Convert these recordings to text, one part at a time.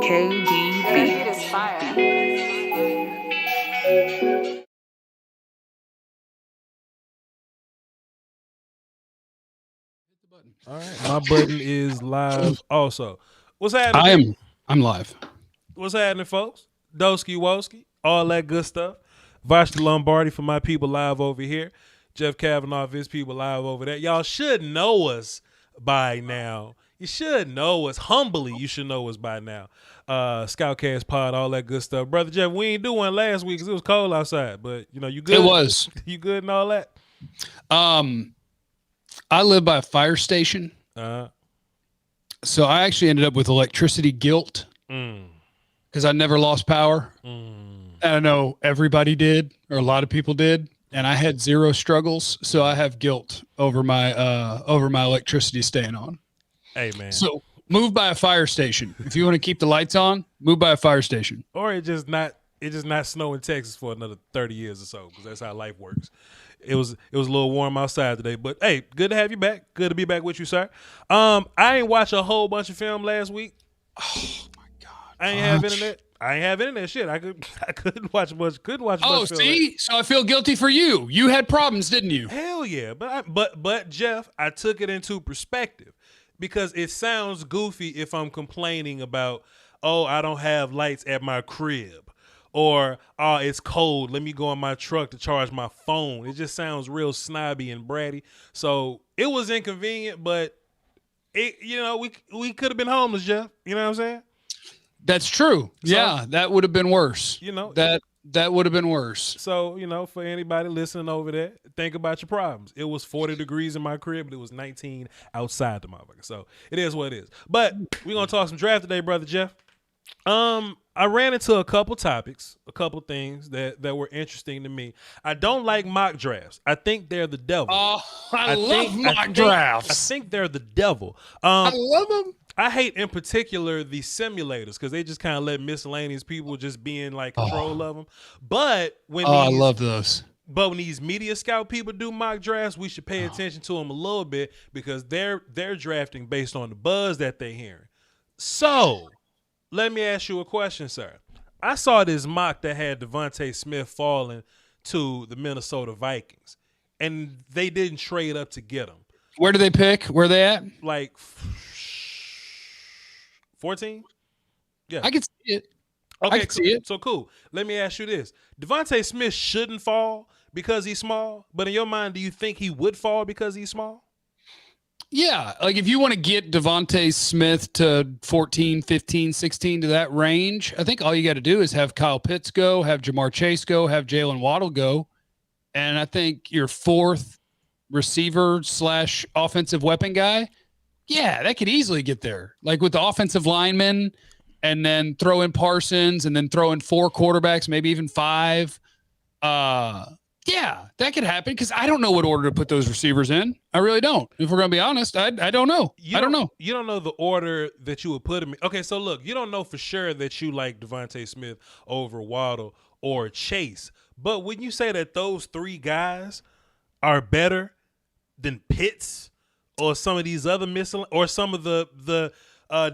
All right, my button is live also. What's happening? I'm live. What's happening, folks? Doski Woski, all that good stuff. Voch the Lombardi for my people live over here. Jeff Kavanaugh for his people live over there. Y'all should know us by now. You should know us. Humbly, you should know us by now. Scoutkast pod, all that good stuff. Brother Jeff, we ain't do one last week because it was cold outside, but you know, you good? It was. You good and all that? I live by a fire station. So I actually ended up with electricity guilt because I never lost power. And I know everybody did, or a lot of people did, and I had zero struggles. So I have guilt over my electricity staying on. Hey, man. So move by a fire station. If you want to keep the lights on, move by a fire station. Or it just not snow in Texas for another 30 years or so, because that's how life works. It was a little warm outside today, but hey, good to have you back. Good to be back with you, sir. I ain't watch a whole bunch of film last week. Oh my God. I ain't have internet. I ain't have internet. Shit, I couldn't watch much. Couldn't watch. Oh, much see, film. So I feel guilty for you. You had problems, didn't you? Hell yeah, but Jeff, I took it into perspective because it sounds goofy if I'm complaining about, oh, I don't have lights at my crib. Or, oh, it's cold. Let me go in my truck to charge my phone. It just sounds real snobby and bratty. So it was inconvenient, but we could have been homeless, Jeff. You know what I'm saying? That's true. So, yeah, that would have been worse. You know that would have been worse. So for anybody listening over there, think about your problems. It was 40 degrees in my crib, but it was 19 outside the motherfucker. So it is what it is. But we're gonna talk some draft today, brother Jeff. I ran into a couple topics, a couple things that were interesting to me. I don't like mock drafts. I think they're the devil. Oh, I love mock drafts. I think they're the devil. I love them. I hate in particular the simulators because they just kind of let miscellaneous people just be in like control of them. But I love those. But when these media scout people do mock drafts, we should pay attention to them a little bit because they're drafting based on the buzz that they're hearing. So let me ask you a question, sir. I saw this mock that had Devontae Smith falling to the Minnesota Vikings, and they didn't trade up to get him. Where do they pick? Where are they at? Like 14? Yeah. I can see it. Okay, I can see it. So cool. Let me ask you this. Devontae Smith shouldn't fall because he's small, but in your mind, do you think he would fall because he's small? Yeah, like if you want to get Devontae Smith to 14, 15, 16 to that range, I think all you got to do is have Kyle Pitts go, have Jamar Chase go, have Jalen Waddle go, and I think your fourth receiver / offensive weapon guy, yeah, that could easily get there. Like with the offensive linemen, and then throw in Parsons, and then throw in 4 quarterbacks, maybe even 5. Yeah, that could happen because I don't know what order to put those receivers in. I really don't. If we're going to be honest, I don't know. I don't know. You don't know the order that you would put them in. Okay, so look, you don't know for sure that you like Devontae Smith over Waddle or Chase. But when you say that those 3 guys are better than Pitts or some of these other or some of the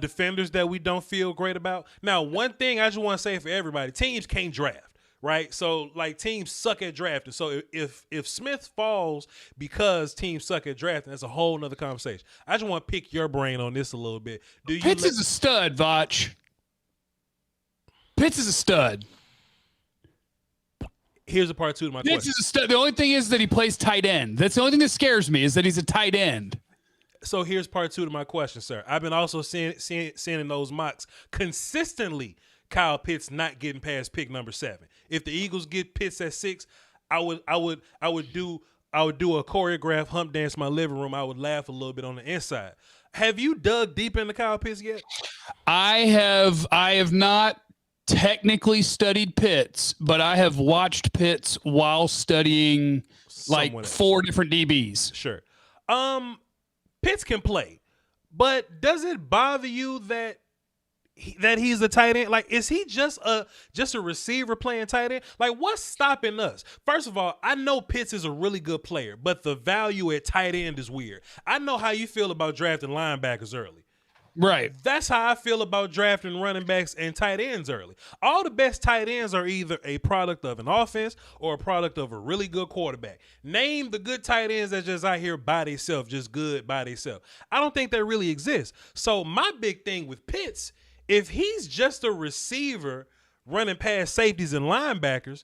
defenders that we don't feel great about. Now, one thing I just want to say for everybody, teams can't draft. Right, so like teams suck at drafting. So if Smith falls because teams suck at drafting, that's a whole nother conversation. I just want to pick your brain on this a little bit. Pitts is a stud, Voch. Pitts is a stud. Here's a part 2 to my question. Pitts is a stud. The only thing is that he plays tight end. That's the only thing that scares me is that he's a tight end. So here's part 2 to my question, sir. I've been also seeing in those mocks consistently Kyle Pitts not getting past pick number 7. If the Eagles get Pitts at 6, I would do a choreographed hump dance in my living room. I would laugh a little bit on the inside. Have you dug deep into Kyle Pitts yet? I have not technically studied Pitts, but I have watched Pitts while studying like 4 different DBs. Sure. Pitts can play, but does it bother you that he's a tight end? Like, is he just a receiver playing tight end? Like, what's stopping us? First of all, I know Pitts is a really good player, but the value at tight end is weird. I know how you feel about drafting linebackers early. Right. That's how I feel about drafting running backs and tight ends early. All the best tight ends are either a product of an offense or a product of a really good quarterback. Name the good tight ends that's just out here by themselves, just good by themselves. I don't think that really exists. So my big thing with Pitts, if he's just a receiver running past safeties and linebackers,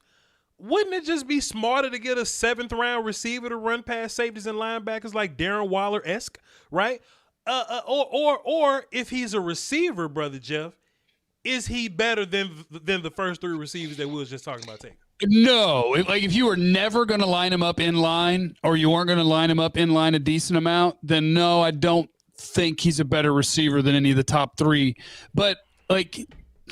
wouldn't it just be smarter to get a 7th-round receiver to run past safeties and linebackers like Darren Waller-esque, right? Or if he's a receiver, brother Jeff, is he better than the first 3 receivers that we was just talking about taking? No, like if you were never going to line him up in line, or you weren't going to line him up in line a decent amount, then no, I don't think he's a better receiver than any of the top 3. But like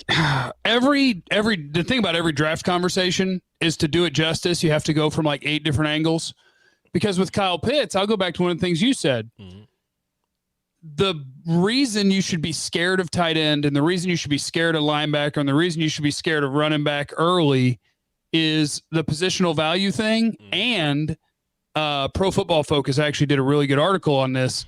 the thing about every draft conversation is, to do it justice, you have to go from like 8 different angles. Because with Kyle Pitts, I'll go back to one of the things you said. Mm-hmm. The reason you should be scared of tight end, and the reason you should be scared of linebacker, and the reason you should be scared of running back early is the positional value thing. And Pro Football Focus actually did a really good article on this.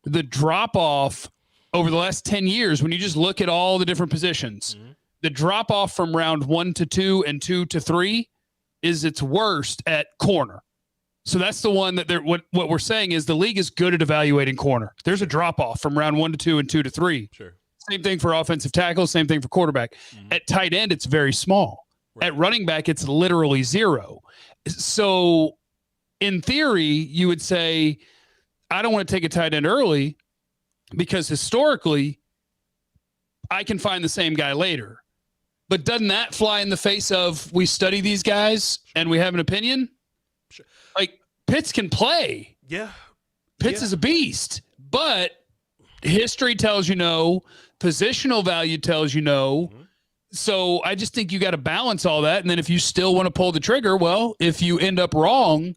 The drop off over the last 10 years, when you just look at all the different positions, the drop off from round 1 to 2 and 2 to 3 is its worst at corner. So that's the one that what we're saying is the league is good at evaluating corner. There's a drop off from round 1 to 2 and 2 to 3. Sure. Same thing for offensive tackle. Same thing for quarterback. At tight end, it's very small. Right. At running back, it's literally 0. So in theory, you would say, I don't want to take a tight end early because historically I can find the same guy later. But doesn't that fly in the face of, we study these guys and we have an opinion? Sure. Like, Pitts can play. Yeah. Pitts is a beast, but history tells you no. Positional value tells you no. So I just think you got to balance all that. And then if you still want to pull the trigger, well, if you end up wrong,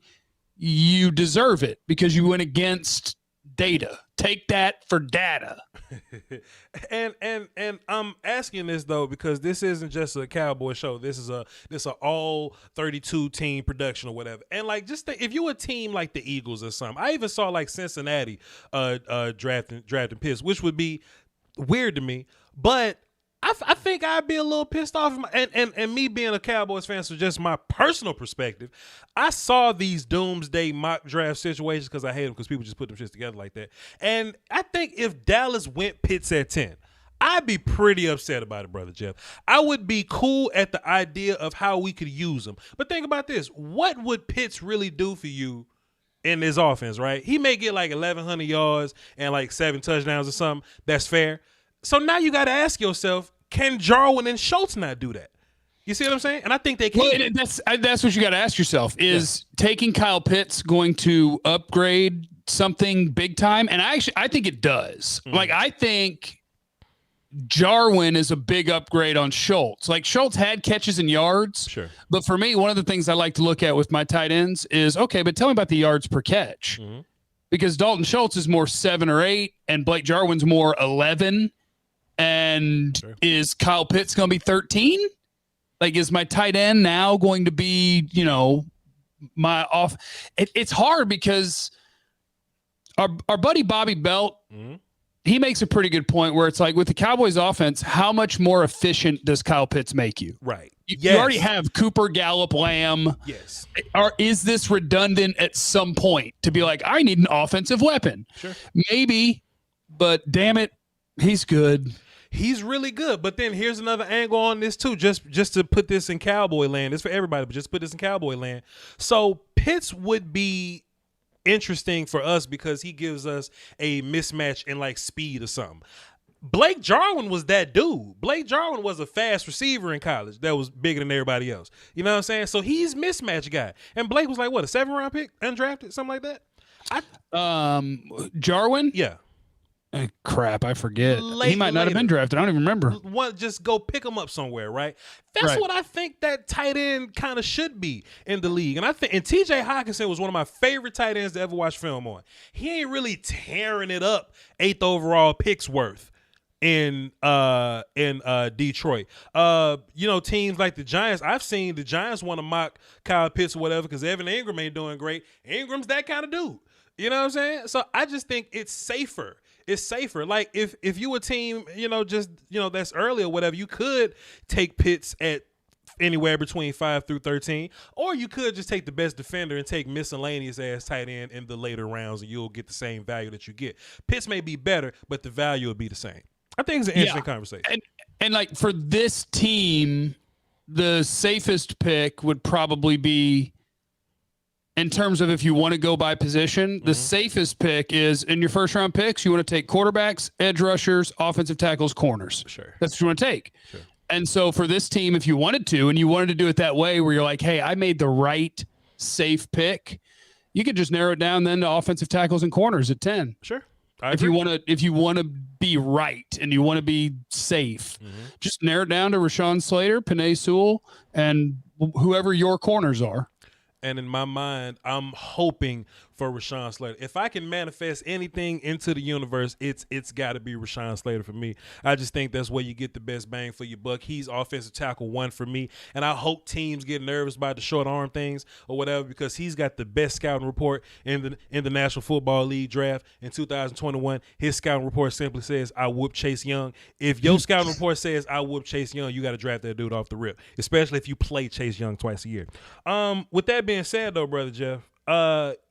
you deserve it because you went against data. Take that for data. and I'm asking this though because this isn't just a Cowboy show. This is a all 32 team production or whatever. And like, just think, if you're a team like the Eagles or something, I even saw like Cincinnati drafting Pitts, which would be weird to me, but I think I'd be a little pissed off. And me being a Cowboys fan, so just my personal perspective, I saw these doomsday mock draft situations because I hate them because people just put them shits together like that. And I think if Dallas went Pitts at 10, I'd be pretty upset about it, brother Jeff. I would be cool at the idea of how we could use him. But think about this. What would Pitts really do for you in this offense, right? He may get like 1,100 yards and like 7 touchdowns or something. That's fair. So now you got to ask yourself, can Jarwin and Schultz not do that? You see what I'm saying? And I think they can. Well, that's what you got to ask yourself. Is taking Kyle Pitts going to upgrade something big time? And I think it does. Like, I think Jarwin is a big upgrade on Schultz. Like, Schultz had catches and yards. Sure. But for me, one of the things I like to look at with my tight ends is, okay, but tell me about the yards per catch. Because Dalton Schultz is more 7 or 8 and Blake Jarwin's more 11. And is Kyle Pitts going to be 13? Like, is my tight end now going to be, my off? It's hard because our buddy Bobby Belt, he makes a pretty good point where it's like, with the Cowboys offense, how much more efficient does Kyle Pitts make you? Right. You already have Cooper, Gallup, Lamb. Yes. Is this redundant at some point to be like, I need an offensive weapon? Sure. Maybe, but damn it, he's good. He's really good. But then here's another angle on this too, just to put this in Cowboy land. It's for everybody, but just put this in Cowboy land. So Pitts would be interesting for us because he gives us a mismatch in like speed or something. Blake Jarwin was that dude. Blake Jarwin was a fast receiver in college that was bigger than everybody else. You know what I'm saying? So he's mismatch guy. And Blake was like, what, a 7th-round pick, undrafted, something like that? Jarwin? Yeah. Crap, I forget. He might not have been drafted. I don't even remember. Just go pick him up somewhere, right? That's what I think that tight end kind of should be in the league. And I think T.J. Hockenson was one of my favorite tight ends to ever watch film on. He ain't really tearing it up 8th overall picks worth in Detroit. Teams like the Giants, I've seen the Giants want to mock Kyle Pitts or whatever because Evan Ingram ain't doing great. Ingram's that kind of dude. You know what I'm saying? So I just think it's safer it's safer. Like if you a team, just that's early or whatever, you could take Pitts at anywhere between 5 through 13, or you could just take the best defender and take miscellaneous ass tight end in the later rounds, and you'll get the same value that you get. Pitts may be better, but the value will be the same. I think it's an interesting conversation. And like for this team, the safest pick would probably be, in terms of if you want to go by position, the safest pick is in your first round picks. You want to take quarterbacks, edge rushers, offensive tackles, corners. Sure. That's what you want to take. Sure. And so for this team, if you wanted to, and you wanted to do it that way where you're like, hey, I made the right safe pick, you could just narrow it down then to offensive tackles and corners at 10. Sure. If you want to be right and you want to be safe, just narrow it down to Rashawn Slater, Penei Sewell, and whoever your corners are. And in my mind, I'm hoping for Rashawn Slater. If I can manifest anything into the universe, it's got to be Rashawn Slater for me. I just think that's where you get the best bang for your buck. He's offensive tackle 1 for me, and I hope teams get nervous by the short arm things or whatever, because he's got the best scouting report in the National Football League draft in 2021. His scouting report simply says, I whoop Chase Young. If your scouting report says I whoop Chase Young, you got to draft that dude off the rip, especially if you play Chase Young twice a year. With that being said, though, Brother Jeff,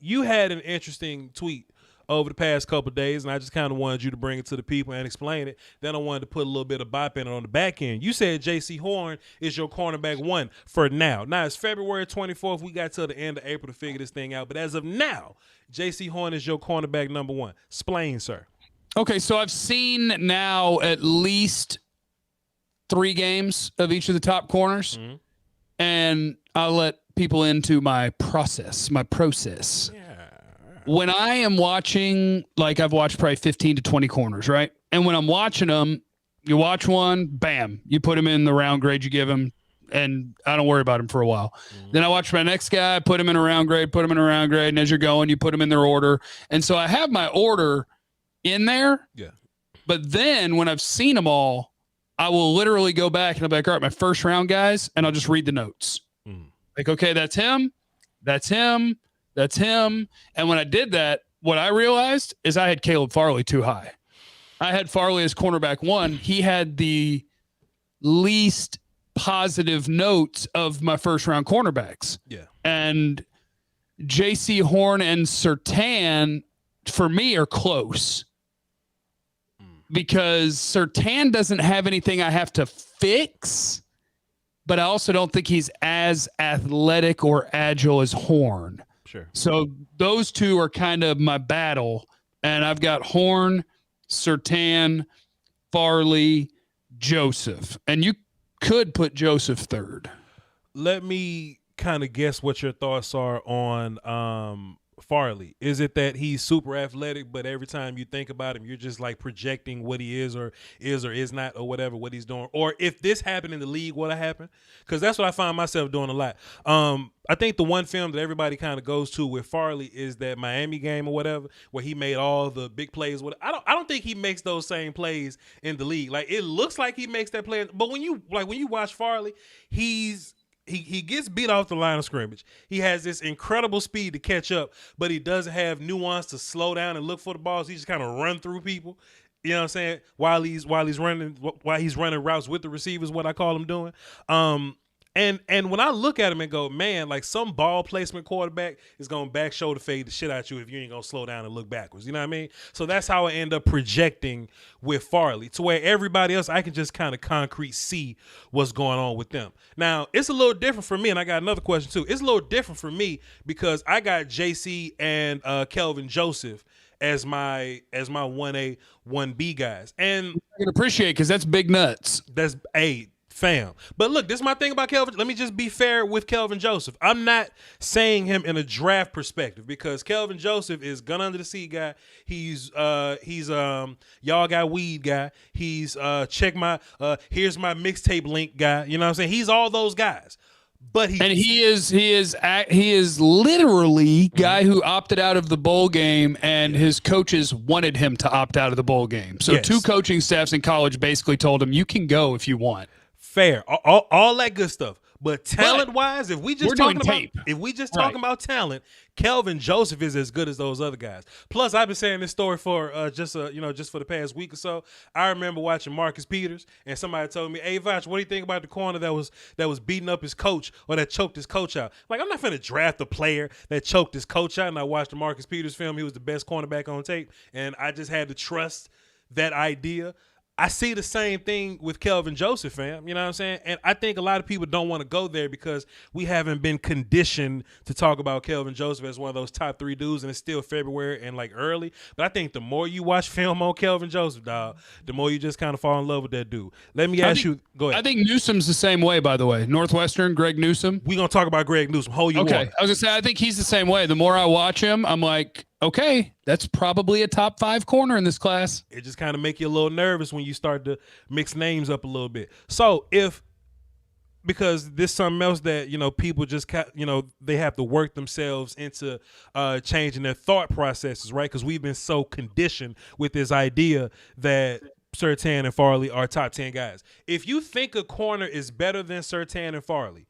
you had an interesting tweet over the past couple of days, and I just kind of wanted you to bring it to the people and explain it. Then I wanted to put a little bit of bop in it on the back end. You said J.C. Horn is your cornerback 1 for now. Now, it's February 24th. We got till the end of April to figure this thing out. But as of now, J.C. Horn is your cornerback number 1. Explain, sir. Okay, so I've seen now at least 3 games of each of the top corners, and I'll let people into my process. Yeah. When I am watching, like I've watched probably 15 to 20 corners, right? And when I'm watching them, you watch one, bam, you put him in the round grade you give him, and I don't worry about him for a while. Then I watch my next guy, put him in a round grade, and as you're going, you put them in their order. And so I have my order in there. Yeah. But then when I've seen them all, I will literally go back and I'll be like, all right, my first round guys, and I'll just read the notes. Like, okay, that's him. And when I did that, what I realized is I had Caleb Farley too high. I had Farley as cornerback 1. He had the least positive notes of my first round cornerbacks. Yeah. And J.C. Horn and Surtain, for me, are close. Because Surtain doesn't have anything I have to fix, but I also don't think he's as athletic or agile as Horn. Sure. So those two are kind of my battle. And I've got Horn, Surtain, Farley, Joseph. And you could put Joseph 3rd. Let me kind of guess what your thoughts are on Farley. Is it that he's super athletic, but every time you think about him, you're just like projecting what he is or is not or whatever, what he's doing? Or if this happened in the league, what'll happen? Because that's what I find myself doing a lot. I think the one film that everybody kind of goes to with Farley is that Miami game or whatever, where he made all the big plays. I don't think he makes those same plays in the league. Like, it looks like he makes that play, but when you watch Farley, he gets beat off the line of scrimmage. He has this incredible speed to catch up, but he doesn't have nuance to slow down and look for the balls. He just kind of run through people. You know what I'm saying? While he's running routes with the receivers, what I call him doing. And when I look at him and go, man, like some ball placement quarterback is going to back shoulder fade the shit out you if you ain't going to slow down and look backwards. You know what I mean? So that's how I end up projecting with Farley, to where everybody else, I can just kind of concrete see what's going on with them. Now, it's a little different for me, and I got another question too. It's a little different for me because I got JC and Kelvin Joseph as my 1A, 1B guys. And I can appreciate, because that's big nuts. That's fam. But look, this is my thing about Kelvin. Let me just be fair with Kelvin Joseph. I'm not saying him in a draft perspective, because Kelvin Joseph is gun under the seat guy. He's y'all got weed guy. He's here's my mixtape link guy. You know what I'm saying? He's all those guys. But he is literally guy who opted out of the bowl game, and his coaches wanted him to opt out of the bowl game. So yes. 2 coaching staffs in college basically told him, you can go if you want. Fair, all that good stuff. But talent-wise, if we just talking about talent, Kelvin Joseph is as good as those other guys. Plus, I've been saying this story for just for the past week or so. I remember watching Marcus Peters, and somebody told me, "Hey, Voch, what do you think about the corner that was beating up his coach or that choked his coach out?" Like, I'm not finna draft a player that choked his coach out. And I watched the Marcus Peters film. He was the best cornerback on tape, and I just had to trust that idea. I see the same thing with Kelvin Joseph, fam. You know what I'm saying? And I think a lot of people don't want to go there because we haven't been conditioned to talk about Kelvin Joseph as one of those top 3 dudes, and it's still February and like early. But I think the more you watch film on Kelvin Joseph, dog, the more you just kind of fall in love with that dude. Let me ask you. Go ahead. I think Newsome's the same way, by the way. Northwestern, Greg Newsome. We're going to talk about Greg Newsome. Hold your Okay. water. I was going to say, I think he's the same way. The more I watch him, I'm like, okay, that's probably a top 5 corner in this class. It just kind of make you a little nervous when you start to mix names up a little bit. So because this is something else that, people just, they have to work themselves into changing their thought processes, right? Because we've been so conditioned with this idea that Surtain and Farley are top 10 guys. If you think a corner is better than Surtain and Farley,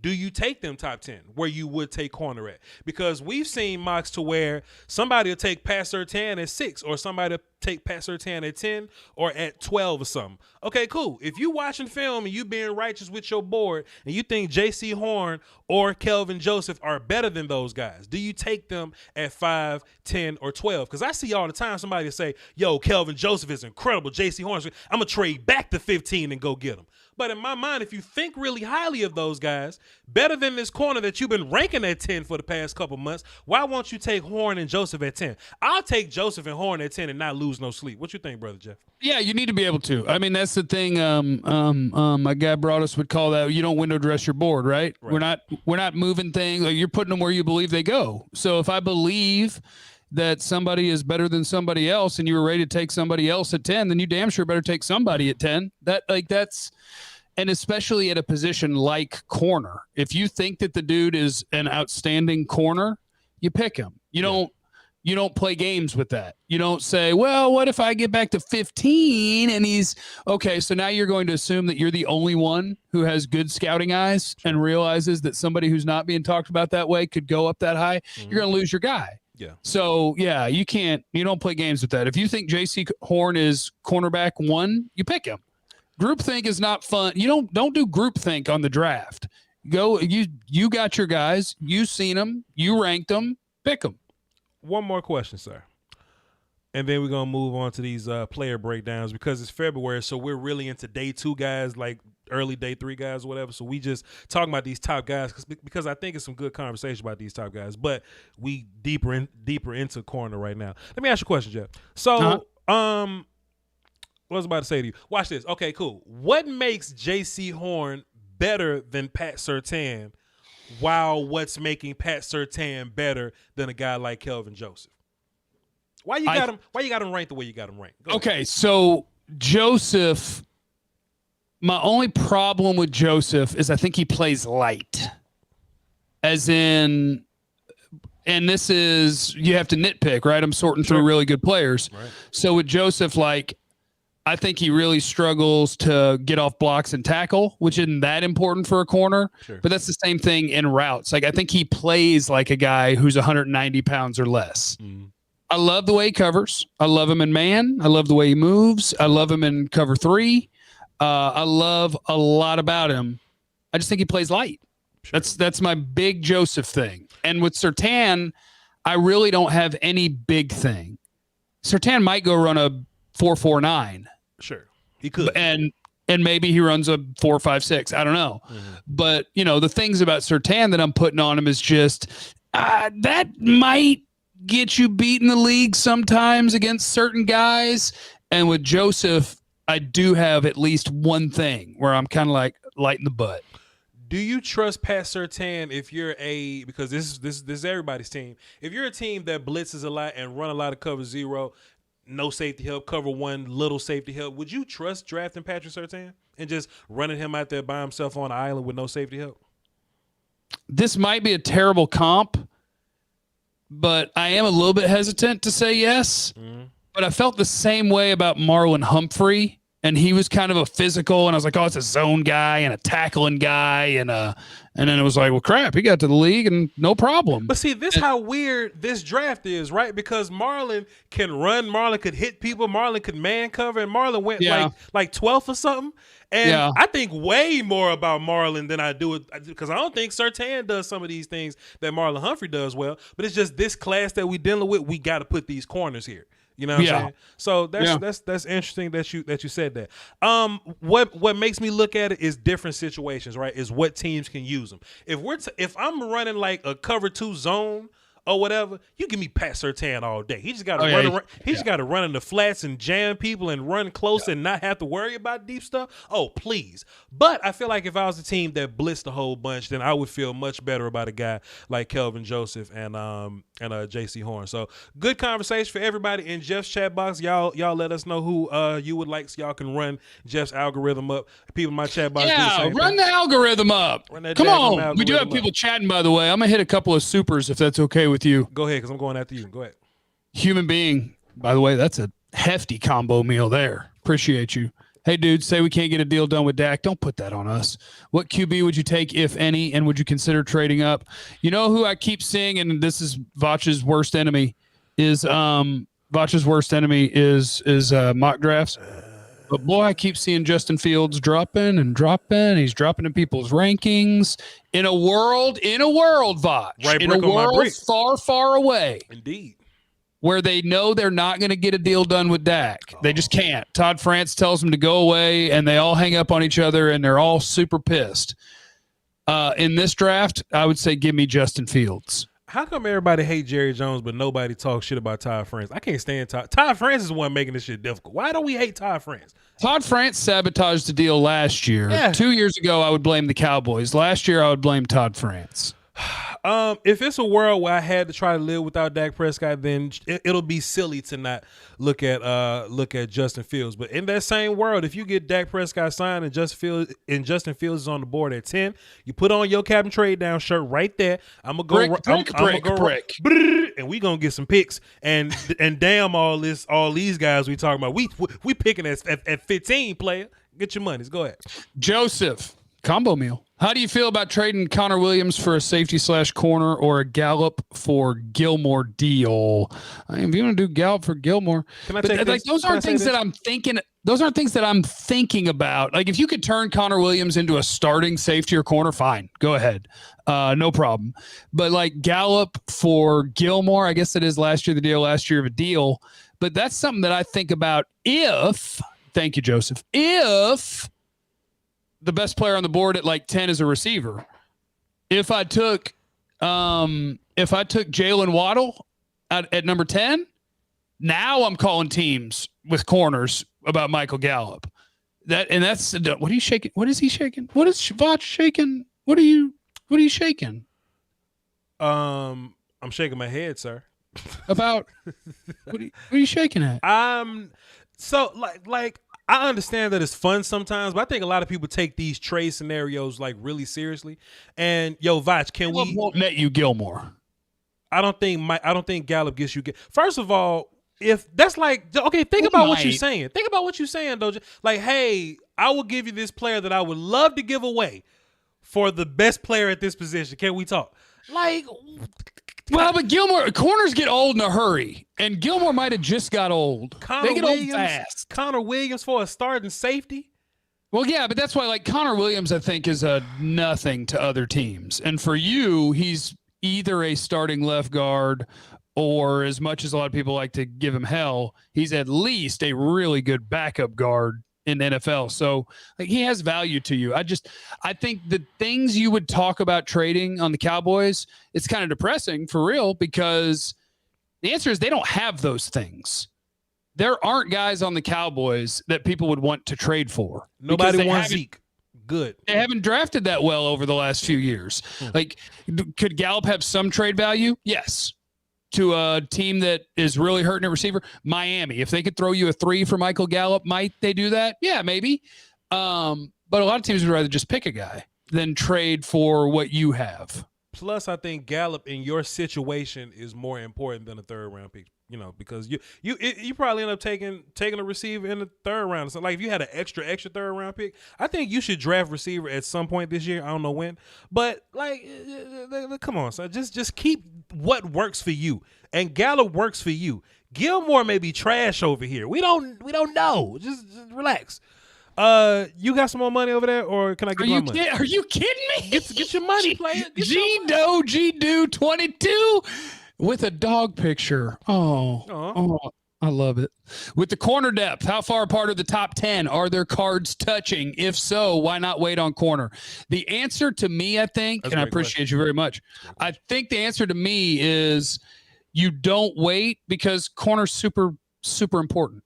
do you take them top 10 where you would take corner at? Because we've seen mocks to where somebody will take Pat Surtain at 6 or somebody will take Pat Surtain at 10 or at 12 or something. Okay, cool. If you watching film and you being righteous with your board and you think J.C. Horn or Kelvin Joseph are better than those guys, do you take them at 5, 10, or 12? Because I see all the time somebody say, yo, Kelvin Joseph is incredible. J.C. Horn, I'm going to trade back to 15 and go get him. But in my mind, if you think really highly of those guys, better than this corner that you've been ranking at 10 for the past couple months, why won't you take Horn and Joseph at 10? I'll take Joseph and Horn at 10 and not lose no sleep. What you think, Brother Jeff? Yeah, you need to be able to. I mean, that's the thing. My guy Broadus would call that, you don't window dress your board, right? We're not moving things. Like, you're putting them where you believe they go. So if I believe that somebody is better than somebody else and you were ready to take somebody else at 10, then you damn sure better take somebody at 10. And especially at a position like corner. If you think that the dude is an outstanding corner, you pick him. You don't play games with that. You don't say, well, what if I get back to 15 and he's okay? So now you're going to assume that you're the only one who has good scouting eyes and realizes that somebody who's not being talked about that way could go up that high. Mm-hmm. You're going to lose your guy. Yeah. So yeah, you don't play games with that. If you think JC Horn is cornerback 1, you pick him. Groupthink is not fun. You don't do groupthink on the draft. You got your guys. You seen them. You ranked them. Pick them. One more question, sir. And then we're going to move on to these player breakdowns because it's February, so we're really into day 2 guys, like early day 3 guys or whatever. So we just talking about these top guys because I think it's some good conversation about these top guys. But we deeper into corner right now. Let me ask you a question, Jeff. So, what was I about to say to you? Watch this. Okay, cool. What makes J.C. Horn better than Pat Surtain, while what's making Pat Surtain better than a guy like Kelvin Joseph? Why you got him ranked the way you got him ranked? Okay, so Joseph, my only problem with Joseph is I think he plays light. As in, and this is, you have to nitpick, right? I'm sorting through really good players. Right. So with Joseph, I think he really struggles to get off blocks and tackle, which isn't that important for a corner. Sure. But that's the same thing in routes. I think he plays like a guy who's 190 pounds or less. Mm. I love the way he covers. I love him in man. I love the way he moves. I love him in cover 3. I love a lot about him. I just think he plays light. Sure. That's my big Joseph thing. And with Surtain, I really don't have any big thing. Surtain might go run a 4.49. Sure, he could, and maybe he runs a 4.56. I don't know, but the things about Surtain that I'm putting on him is just that might get you beat in the league sometimes against certain guys. And with Joseph, I do have at least one thing where I'm kind of like light in the butt. Do you trust Pat Surtain if you're because this is everybody's team? If you're a team that blitzes a lot and run a lot of cover 0. No safety help, cover 1, little safety help. Would you trust drafting Patrick Surtain and just running him out there by himself on an island with no safety help? This might be a terrible comp, but I am a little bit hesitant to say yes. Mm-hmm. But I felt the same way about Marlon Humphrey and he was kind of a physical, and I was like, oh, it's a zone guy and a tackling guy, and then it was like, well, crap, he got to the league and no problem. But see, this how weird this draft is, right? Because Marlon can run, Marlon could hit people, Marlon could man cover, and Marlon went like 12th or something. And I think way more about Marlon than I do because I don't think Surtain does some of these things that Marlon Humphrey does well. But it's just this class that we dealing with. We got to put these corners here. You know what I'm saying? So that's interesting that you said that. What makes me look at it is different situations, right? Is what teams can use them. If I'm running like a cover 2 zone or whatever, you give me Pat Surtain all day. He just got to run. He just got to run in the flats and jam people and run close and not have to worry about deep stuff. Oh, please. But I feel like if I was a team that blitzed a whole bunch, then I would feel much better about a guy like Kelvin Joseph and J.C. Horn. So good conversation for everybody in Jeff's chat box. Y'all let us know who you would like so y'all can run Jeff's algorithm up. People in my chat box. Yeah, run the algorithm up. Come on. We do have people chatting, by the way. I'm gonna hit a couple of supers if that's okay with you. Go ahead, because I'm going after you. Go ahead. Human being, by the way, that's a hefty combo meal there. Appreciate you. Hey, dude, say we can't get a deal done with Dak. Don't put that on us. What QB would you take, if any, and would you consider trading up? You know who I keep seeing, and this is Voch's worst enemy, is mock drafts. But boy, I keep seeing Justin Fields dropping and dropping. He's dropping in people's rankings in a world, Voch, right, in a world far, far away. Indeed. Where they know they're not going to get a deal done with Dak. They just can't. Todd France tells them to go away, and they all hang up on each other, and they're all super pissed. In this draft, I would say give me Justin Fields. How come everybody hate Jerry Jones, but nobody talks shit about Todd France? I can't stand Todd. Todd France is the one making this shit difficult. Why don't we hate Todd France? Todd France sabotaged the deal last year. Yeah. 2 years ago, I would blame the Cowboys. Last year, I would blame Todd France. If it's a world where I had to try to live without Dak Prescott, then it'll be silly to not look at Justin Fields. But in that same world, if you get Dak Prescott signed and Justin Fields is on the board at 10, you put on your cap and trade down shirt right there. I'm gonna go and we gonna get some picks and damn all these guys we talking about. We picking at 15 player. Get your monies. Go ahead, Joseph. Combo meal. How do you feel about trading Connor Williams for a safety/corner or a Gallup for Gilmore deal? I mean, if you want to do Gallup for Gilmore, those aren't things that I'm thinking. Those aren't things that I'm thinking about. Like, if you could turn Connor Williams into a starting safety or corner, fine, go ahead, no problem. But like Gallup for Gilmore, I guess it is the deal last year of a deal. But that's something that I think about if. Thank you, Joseph. If the best player on the board at like 10 is a receiver. If I took Jalen Waddle at number 10, now I'm calling teams with corners about Michael Gallup. What are you shaking? What is he shaking? What is Voch shaking? What are you shaking? I'm shaking my head, sir. About what are you shaking at? So like I understand that it's fun sometimes, but I think a lot of people take these trade scenarios like really seriously. And Voch, won't net you Gilmore? I don't think Gallup gets you. First of all, if that's like, okay, think about what you're saying. Think about what you're saying, though. Like, hey, I will give you this player that I would love to give away for the best player at this position. Can we talk? Like, well, but corners get old in a hurry, and Gilmore might have just got old. They get old fast. Connor Williams for a starting safety? Well, yeah, but that's why, like, Connor Williams, I think, is a nothing to other teams. And for you, he's either a starting left guard or, as much as a lot of people like to give him hell, he's at least a really good backup guard in the NFL. So, like, he has value to you. I think the things you would talk about trading on the Cowboys, it's kind of depressing for real, because the answer is they don't have those things. There aren't guys on the Cowboys that people would want to trade for. Nobody wants Zeke. Good. They haven't drafted that well over the last few years. Like, could Gallup have some trade value? Yes. To a team that is really hurting a receiver, Miami. If they could throw you a 3 for Michael Gallup, might they do that? Yeah, maybe. But a lot of teams would rather just pick a guy than trade for what you have. Plus, I think Gallup in your situation is more important than a 3rd-round pick. because you probably end up taking a receiver in the third round. So like if you had an extra third round pick, I think you should draft receiver at some point this year. I don't know when, but like, come on, son, just keep what works for you. And Gallup works for you. Gilmore may be trash over here. We don't know. Just relax. You got some more money over there, or can I get my money? Are you kidding me? Get your money, player. G-Do 22 with a dog picture. Oh, I love it. With the corner depth, how far apart are the top 10? Are there cards touching? If so, why not wait on corner? The answer to me, I think, and I appreciate you very much. I think the answer to me is you don't wait because corner's super, super important.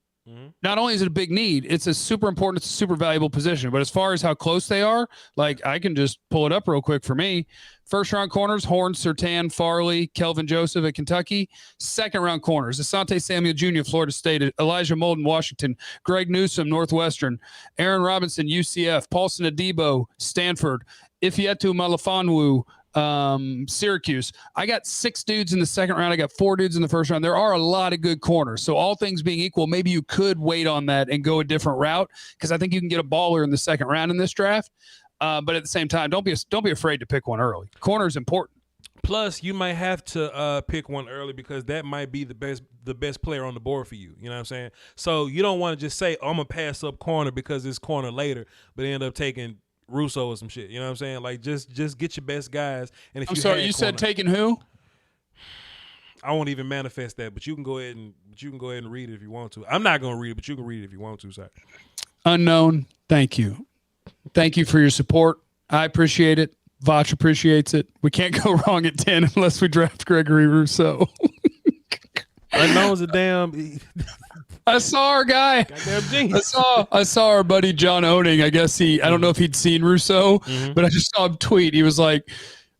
Not only is it a big need, it's a super important, it's a super valuable position. But as far as how close they are, like I can just pull it up real quick for me. First round corners, Horn, Surtain, Farley, Kelvin Joseph at Kentucky. Second round corners, Asante Samuel Jr., Florida State, Elijah Molden, Washington, Greg Newsome, Northwestern, Aaron Robinson, UCF, Paulson Adebo, Stanford, Ifeatu Malifonwu, Syracuse. I got 6 dudes in the second round. I got 4 dudes in the first round. There are a lot of good corners. So all things being equal, maybe you could wait on that and go a different route because I think you can get a baller in the second round in this draft. But at the same time, don't be afraid to pick one early. Corner is important. Plus, you might have to pick one early because that might be the best player on the board for you. You know what I'm saying? So you don't want to just say, I'm gonna pass up corner because it's corner later, but end up taking Rousseau or some shit. You know what I'm saying? Like just get your best guys. And if you said taking who? I won't even manifest that, but you can go ahead and read it if you want to. I'm not gonna read it, but you can read it if you want to, sir. Unknown. Thank you. Thank you for your support. I appreciate it. Voch appreciates it. We can't go wrong at 10 unless we draft Gregory Rousseau. Unknown's a damn. I saw our guy. I saw our buddy John Owning. I guess I don't know if he'd seen Rousseau, but I just saw him tweet. He was like,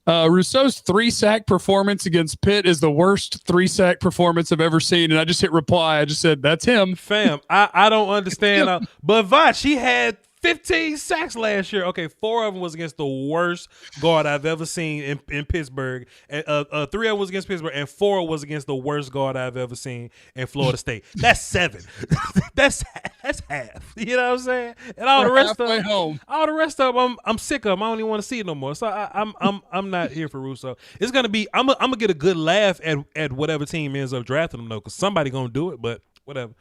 Rousseau's 3-sack performance against Pitt is the worst 3-sack performance I've ever seen. And I just hit reply. I just said, that's him. Fam, I don't understand. But Voch, he had 15 sacks last year. Okay, 4 of them was against the worst guard I've ever seen in Pittsburgh. And 3 of them was against Pittsburgh, and 4 was against the worst guard I've ever seen in Florida State. That's 7. that's half. You know what I'm saying? And all the rest of them, I'm sick of them. I don't even want to see it no more. So I'm not here for Rousseau. It's gonna be. I'm gonna get a good laugh at whatever team ends up drafting him though, because somebody gonna do it. But whatever.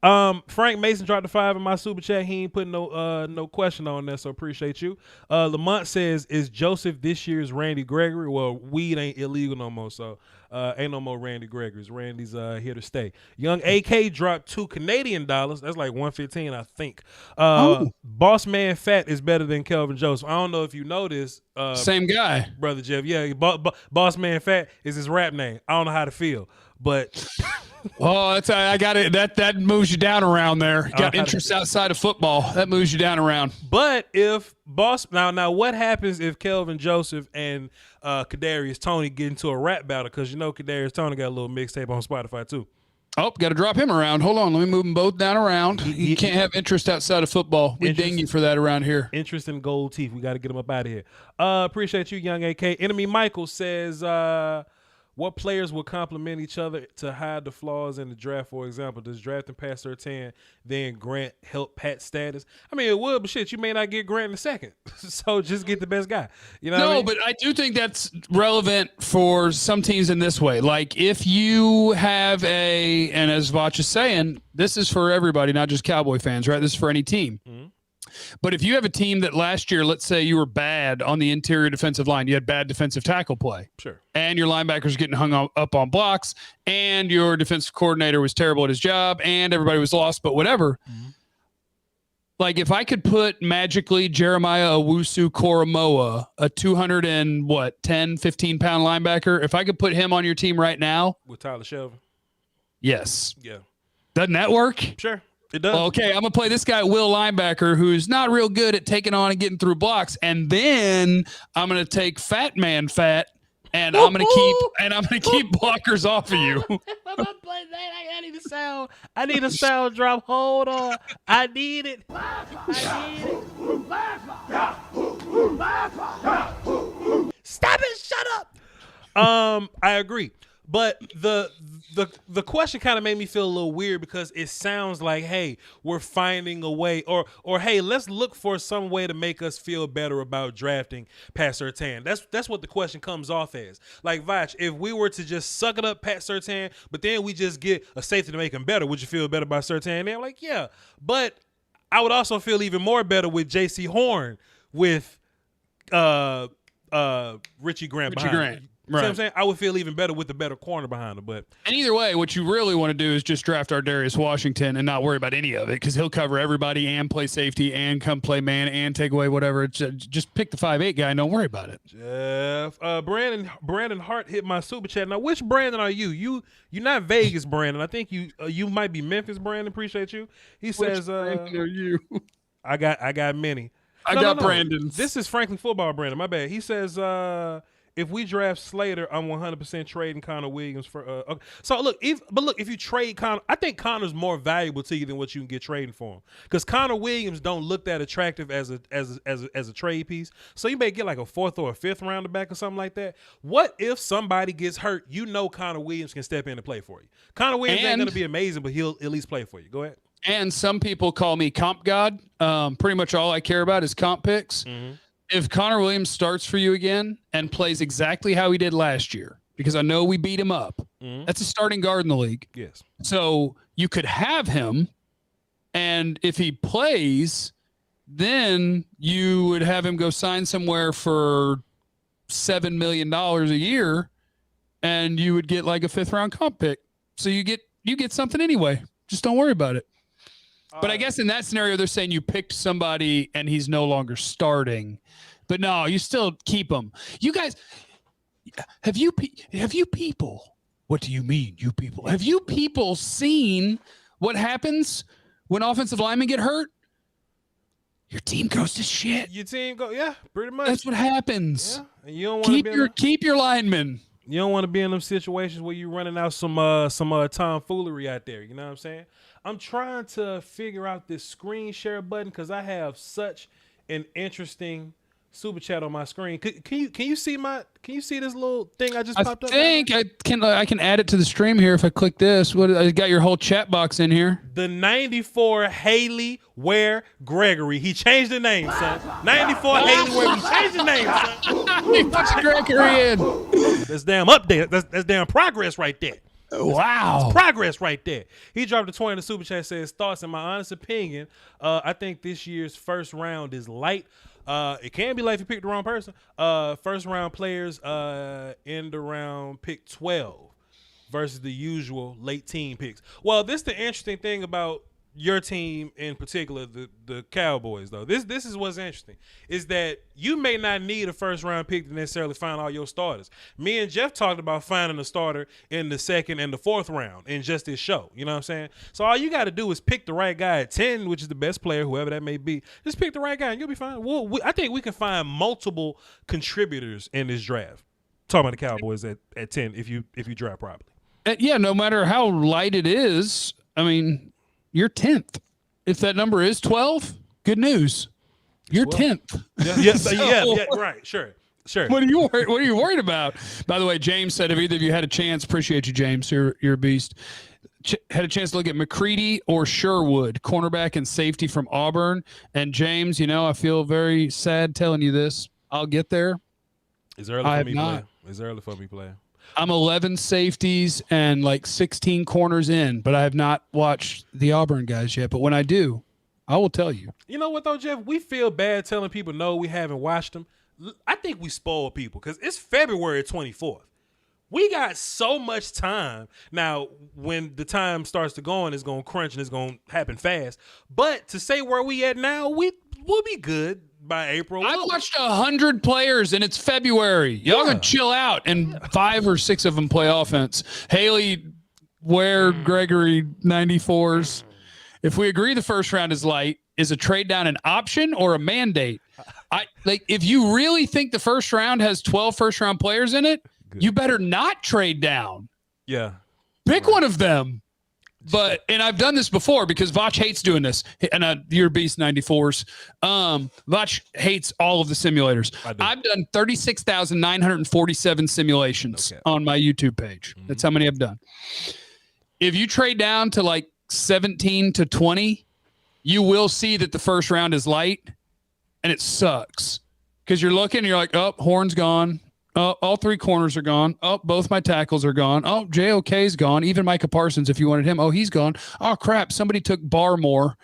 Frank Mason dropped the 5 in my super chat. He ain't putting no question on that, so appreciate you. Lamont says, is Joseph this year's Randy Gregory? Well, weed ain't illegal no more, so ain't no more Randy Gregory's. Randy's here to stay. Young AK dropped $2 Canadian. That's like $115, I think. Boss Man Fat is better than Kelvin Joseph. I don't know if you know this. Same guy, brother Jeff. Yeah, Boss Man Fat is his rap name. I don't know how to feel, but. I got it. That moves you down around there. You got interests outside of football. That moves you down around. But if now what happens if Kelvin Joseph and Kadarius Toney get into a rap battle? Because Kadarius Toney got a little mixtape on Spotify too. Oh, got to drop him around. Hold on, let me move them both down around. You can't have interest outside of football. We ding you for that around here. Interest in gold teeth. We got to get them up out of here. Appreciate you, Young AK. Enemy Michael says. What players will complement each other to hide the flaws in the draft? For example, does drafting past 13 then Grant help Pat's status? I mean, it would, but shit, you may not get Grant in a second. So just get the best guy. You know what I mean? But I do think that's relevant for some teams in this way. Like if you have and as Voch is saying, this is for everybody, not just Cowboy fans, right? This is for any team. Mm-hmm. But if you have a team that last year, let's say you were bad on the interior defensive line, you had bad defensive tackle play. Sure. And your linebackers getting hung up on blocks, and your defensive coordinator was terrible at his job, and everybody was lost, but whatever. Mm-hmm. Like if I could put magically Jeremiah Owusu-Koramoah, a 210, 15-pound linebacker, if I could put him on your team right now. With Tyler Shelvin. Yes. Yeah. Doesn't that work? Sure. It does. Okay, I'm going to play this guy, Will Linebacker, who's not real good at taking on and getting through blocks. And then I'm going to take Fat Man Fat, and I'm going to keep blockers off of you. I need a sound drop. Hold on. I need it. Stop it. Shut up. I agree. But the question kind of made me feel a little weird because it sounds like, hey, we're finding a way, or hey, let's look for some way to make us feel better about drafting Pat Surtain. That's what the question comes off as. Like, Voch, if we were to just suck it up Pat Surtain, but then we just get a safety to make him better, would you feel better about Surtain? And I'm like, yeah, but I would also feel even more better with J.C. Horn with Richie Grant behind him. Right. See what I'm saying? I would feel even better with the better corner behind him. But either way, what you really want to do is just draft our Darius Washington and not worry about any of it because he'll cover everybody and play safety and come play man and take away whatever. Just pick the 5'8" guy and don't worry about it. Jeff, Brandon Hart hit my super chat. Now, which Brandon are you? You're not Vegas Brandon. I think you might be Memphis Brandon. Appreciate you. He says, Brandon are you? I got many. I got Brandon's. This is Franklin Football Brandon. My bad. He says, if we draft Slater, I'm 100% trading Connor Williams for. Okay. So look, if you trade Connor, I think Connor's more valuable to you than what you can get trading for him. Because Connor Williams don't look that attractive as a trade piece. So you may get like a 4th or a 5th rounder back or something like that. What if somebody gets hurt? You know Connor Williams can step in and play for you. Connor Williams ain't gonna be amazing, but he'll at least play for you. Go ahead. And some people call me comp god. Pretty much all I care about is comp picks. Mm-hmm. If Connor Williams starts for you again and plays exactly how he did last year, because I know we beat him up, that's a starting guard in the league. Yes. So you could have him, and if he plays, then you would have him go sign somewhere for $7 million a year, and you would get like a 5th round comp pick. So you get something anyway. Just don't worry about it. But I guess in that scenario, they're saying you picked somebody and he's no longer starting. But no, you still keep him. You guys, have you people? What do you mean, you people? Have you people seen what happens when offensive linemen get hurt? Your team goes to shit. Your team yeah, pretty much. That's what happens. Yeah, and you don't want to keep your linemen. You don't want to be in them situations where you're running out some tomfoolery out there. You know what I'm saying? I'm trying to figure out this screen share button because I have such an interesting super chat on my screen. Can you see this little thing I just popped up? I think I can add it to the stream here if I click this. I got your whole chat box in here. The 94 Haley Ware Gregory. He changed the name, son. 94 Haley Ware. He changed the name, son. He puts Gregory in. That's damn update. That's damn progress right there. Wow. It's progress right there. He dropped a 20 in the super chat, says, thoughts, in my honest opinion, I think this year's first round is light. It can be light if you pick the wrong person. First round players end around pick 12 versus the usual late teen picks. Well, this is the interesting thing about your team in particular, the Cowboys, though. This is what's interesting, is that you may not need a first round pick to necessarily find all your starters. Me and Jeff talked about finding a starter in the 2nd and the 4th round in just this show. You know what I'm saying? So all you got to do is pick the right guy at 10, which is the best player, whoever that may be. Just pick the right guy and you'll be fine. I think we can find multiple contributors in this draft. Talking about the Cowboys at 10 if you draft properly. Yeah, no matter how light it is, I mean, you're 10th. If that number is 12, good news. You're 10th. Yeah, right. Sure. What are you worried about? By the way, James said, if either of you had a chance, appreciate you, James. You're a beast. Had a chance to look at McCready or Sherwood, cornerback and safety from Auburn. And James, I feel very sad telling you this. I'll get there. It's early for me to play. I'm 11 safeties and like 16 corners in, but I have not watched the Auburn guys yet. But when I do, I will tell you. You know what, though, Jeff? We feel bad telling people no, we haven't watched them. I think we spoil people because it's February 24th. We got so much time. Now, when the time starts to go on, it's going to crunch and it's going to happen fast. But to say where we at now, we'll be good by April. I watched 100 players and it's February. Y'all can chill out, and 5 or 6 of them play offense. Haley Ware Gregory 94s. If we agree the first round is light, is a trade down an option or a mandate? If you really think the first round has 12 first round players in it, you better not trade down. Yeah. Pick one of them. And I've done this before because Voch hates doing this. And you're Beast 94s. Voch hates all of the simulators. I've done 36,947 simulations on my YouTube page. Mm-hmm. That's how many I've done. if you trade down to like 17 to 20, you will see that the first round is light, and it sucks because you're looking and you're like, oh, Horn's gone. Oh, all three corners are gone. Oh, both my tackles are gone. Oh, JOK's gone. Even Micah Parsons, if you wanted him. Oh, he's gone. Oh, crap. Somebody took Barmore.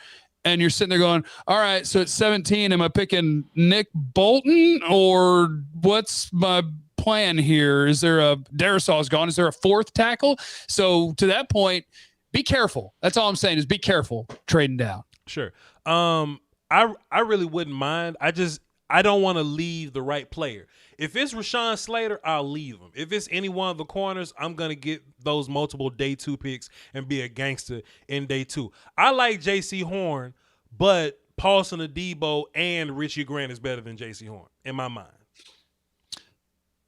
And you're sitting there going, all right, so at 17, am I picking Nick Bolton or what's my plan here? Is there a Darrisaw's gone? Is there a fourth tackle? So to that point, be careful. That's all I'm saying is be careful trading down. Sure. I really wouldn't mind. I don't want to leave the right player. If it's Rashawn Slater, I'll leave him. If it's any one of the corners, I'm going to get those multiple day 2 picks and be a gangster in day 2. I like J.C. Horn, but Paulson Adebo and Richie Grant is better than J.C. Horn in my mind.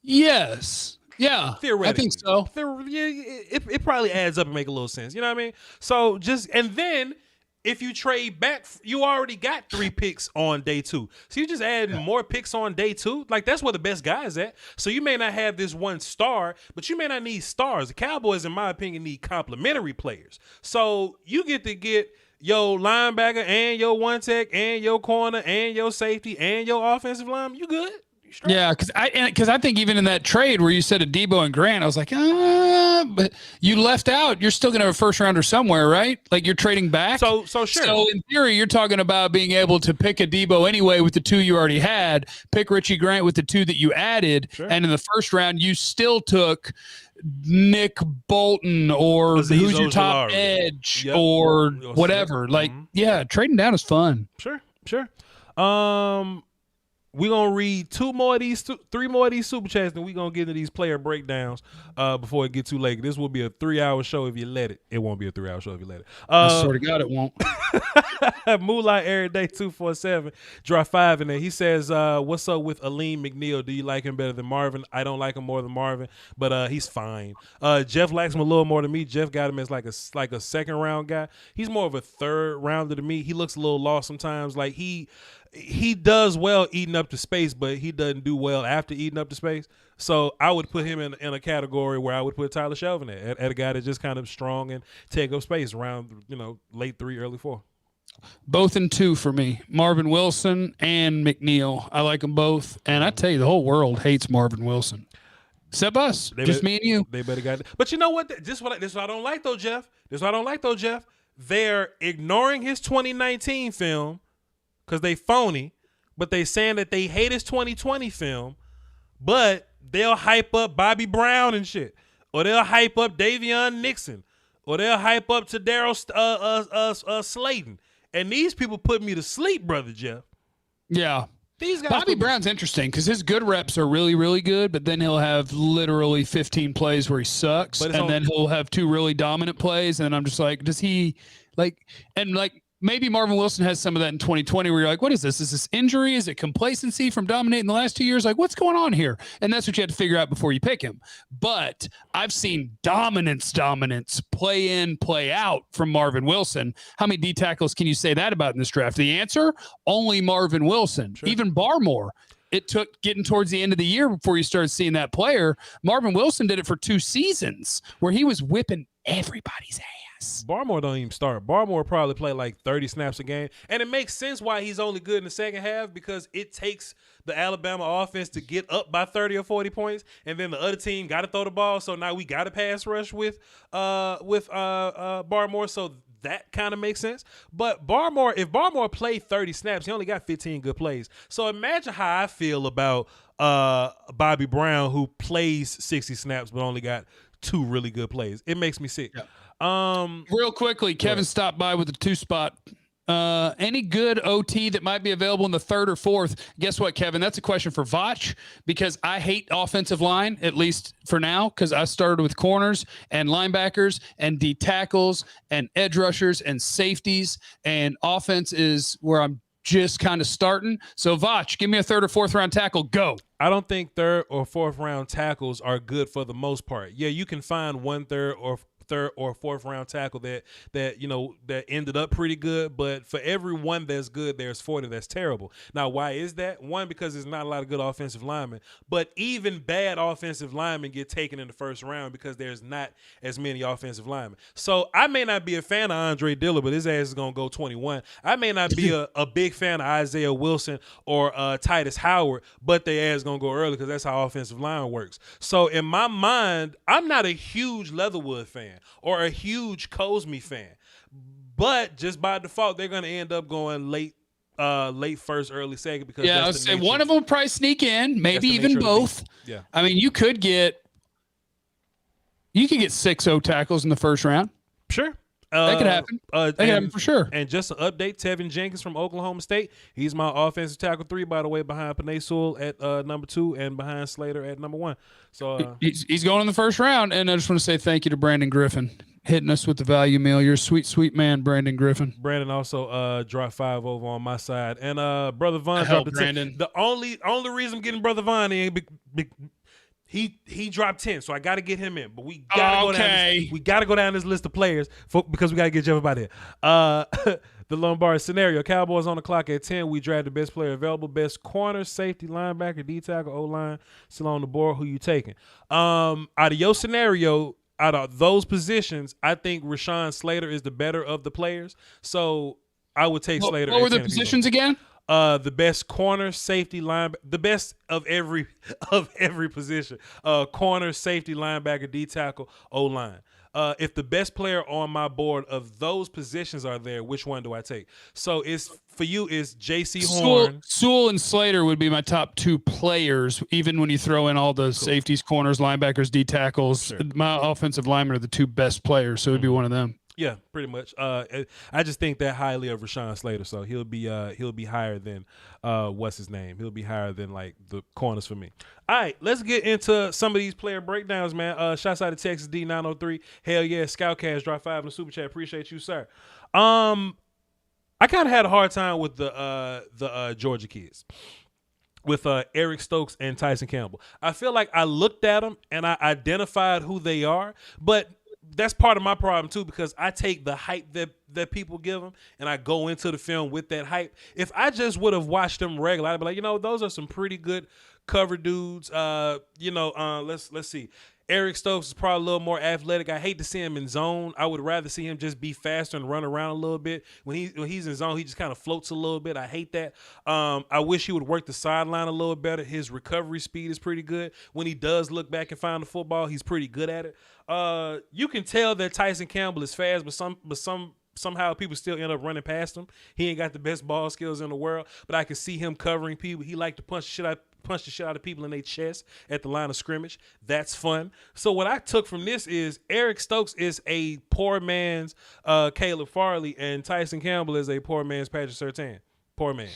Yes. Yeah. Theoretically. I think so. It probably adds up and make a little sense. You know what I mean? So and then if you trade back, you already got 3 picks on day 2. So you just add more picks on day 2. Like, that's where the best guy is at. So you may not have this one star, but you may not need stars. The Cowboys, in my opinion, need complementary players. So you get to get your linebacker and your one tech and your corner and your safety and your offensive line. You good. Yeah, because I think even in that trade where you said Adebo and Grant, I was like, but you left out. You're still going to have a first rounder somewhere, right? Like you're trading back. So sure. So in theory, you're talking about being able to pick Adebo anyway with the 2 you already had, pick Richie Grant with the 2 that you added, and in the first round, you still took Nick Bolton or who's your top edge or whatever. Like, yeah, trading down is fun. Sure. We're going to read 3 more of these super chats, and we're going to get into these player breakdowns before it gets too late. This will be a 3-hour show if you let it. It won't be a 3-hour show if you let it. I swear to God it won't. Moonlight Every Day 247, draw 5 in there. He says, what's up with Aleem McNeil? Do you like him better than Marvin? I don't like him more than Marvin, but he's fine. Jeff likes him a little more than me. Jeff got him as like a second-round guy. He's more of a third-rounder than me. He looks a little lost sometimes. Like, he does well eating up the space, but he doesn't do well after eating up the space. So I would put him in a category where I would put Tyler Shelvin at a guy that's just kind of strong and take up space around, late 3, early 4. Both in 2 for me. Marvin Wilson and McNeil. I like them both. And I tell you, the whole world hates Marvin Wilson. Except us. Just me and you. They better got it. But you know what? This is what I don't like, though, Jeff. They're ignoring his 2019 film because they phony, but they saying that they hate his 2020 film, but they'll hype up Bobby Brown and shit, or they'll hype up Davion Nixon, or they'll hype up to Daryl Slayton. And these people put me to sleep, Brother Jeff. Yeah. These guys Bobby Brown's interesting because his good reps are really, really good, but then he'll have literally 15 plays where he sucks, and then he'll have 2 really dominant plays, and I'm just like, does he maybe Marvin Wilson has some of that in 2020 where you're like, what is this? Is this injury? Is it complacency from dominating the last 2 years? Like, what's going on here? And that's what you have to figure out before you pick him. But I've seen dominance, play in, play out from Marvin Wilson. How many D tackles can you say that about in this draft? The answer, only Marvin Wilson. Sure. Even Barmore. It took getting towards the end of the year before you started seeing that player. Marvin Wilson did it for 2 seasons where he was whipping everybody's ass. Barmore don't even start. Barmore probably play like 30 snaps a game. And it makes sense why he's only good in the second half, because it takes the Alabama offense to get up by 30 or 40 points, and then the other team got to throw the ball. So now we got to pass rush with Barmore. So that kind of makes sense. But if Barmore played 30 snaps, he only got 15 good plays. So imagine how I feel about Bobby Brown, who plays 60 snaps but only got 2 really good plays. It makes me sick. Yeah. Real quickly, Kevin stopped by with a 2 spot. Any good OT that might be available in the 3rd or 4th? Guess what, Kevin? That's a question for Voch, because I hate offensive line, at least for now, because I started with corners and linebackers and D tackles and edge rushers and safeties, and offense is where I'm just kind of starting. So Voch, give me a 3rd or 4th round tackle. Go. I don't think 3rd or 4th round tackles are good for the most part. Yeah, you can find 1/3 or third or fourth round tackle that ended up pretty good. But for every one that's good, there's 40 that's terrible. Now, why is that? One, because there's not a lot of good offensive linemen, but even bad offensive linemen get taken in the first round because there's not as many offensive linemen. So I may not be a fan of Andre Dillard, but his ass is gonna go 21. I may not be a big fan of Isaiah Wilson or Titus Howard, but their ass gonna go early because that's how offensive line works. So in my mind, I'm not a huge Leatherwood fan or a huge Cosme fan, but just by default, they're gonna end up going late first, early second because I would say one of them will probably sneak in, maybe even both. Yeah, I mean, you could get 6 tackles in the first round. Sure. That could happen. That could happen for sure. And just an update, Teven Jenkins from Oklahoma State. He's my offensive tackle 3, by the way, behind Panay Sewell at number 2 and behind Slater at number 1. So he's going in the first round. And I just want to say thank you to Brandon Griffin hitting us with the value meal. You're a sweet, sweet man, Brandon Griffin. Brandon also dropped 5 over on my side. And Brother Vaughn dropped Brandon. The only reason I'm getting Brother Vaughn in He dropped 10, so I got to get him in. But we gotta go down this list of players because we gotta get Jeff out here. The Lombardi scenario: Cowboys on the clock at 10. We draft the best player available, best corner, safety, linebacker, D tackle, O line. Still on the board. Who you taking? Out of your scenario, out of those positions, I think Rashawn Slater is the better of the players. So I would take Slater. What were the positions again? The best corner, safety, linebacker, the best of every position. Corner, safety, linebacker, D tackle, O line. If the best player on my board of those positions are there, which one do I take? So for you is J.C. Horn. Sewell and Slater would be my top 2 players, even when you throw in all the safeties, corners, linebackers, D tackles. Sure. My offensive linemen are the 2 best players, so it would be one of them. Yeah, pretty much. I just think that highly of Rashawn Slater, so he'll be higher than what's his name? He'll be higher than like the corners for me. All right, let's get into some of these player breakdowns, man. Shouts out to Texas D903. Hell yeah, Scoutkast drop 5 in the super chat. Appreciate you, sir. I kind of had a hard time with the Georgia kids. With Eric Stokes and Tyson Campbell. I feel like I looked at them and I identified who they are, but that's part of my problem too, because I take the hype that people give them and I go into the film with that hype. If I just would have watched them regular, I'd be like, those are some pretty good cover dudes. Let's see. Eric Stokes is probably a little more athletic. I hate to see him in zone. I would rather see him just be faster and run around a little bit. When he's in zone, he just kind of floats a little bit. I hate that. I wish he would work the sideline a little better. His recovery speed is pretty good. When he does look back and find the football, he's pretty good at it. You can tell that Tyson Campbell is fast, but somehow people still end up running past him. He ain't got the best ball skills in the world, but I can see him covering people. He like to punch the shit out of people in their chest at the line of scrimmage. That's fun. So what I took from this is Eric Stokes is a poor man's Caleb Farley, and Tyson Campbell is a poor man's Patrick Surtain. Poor man.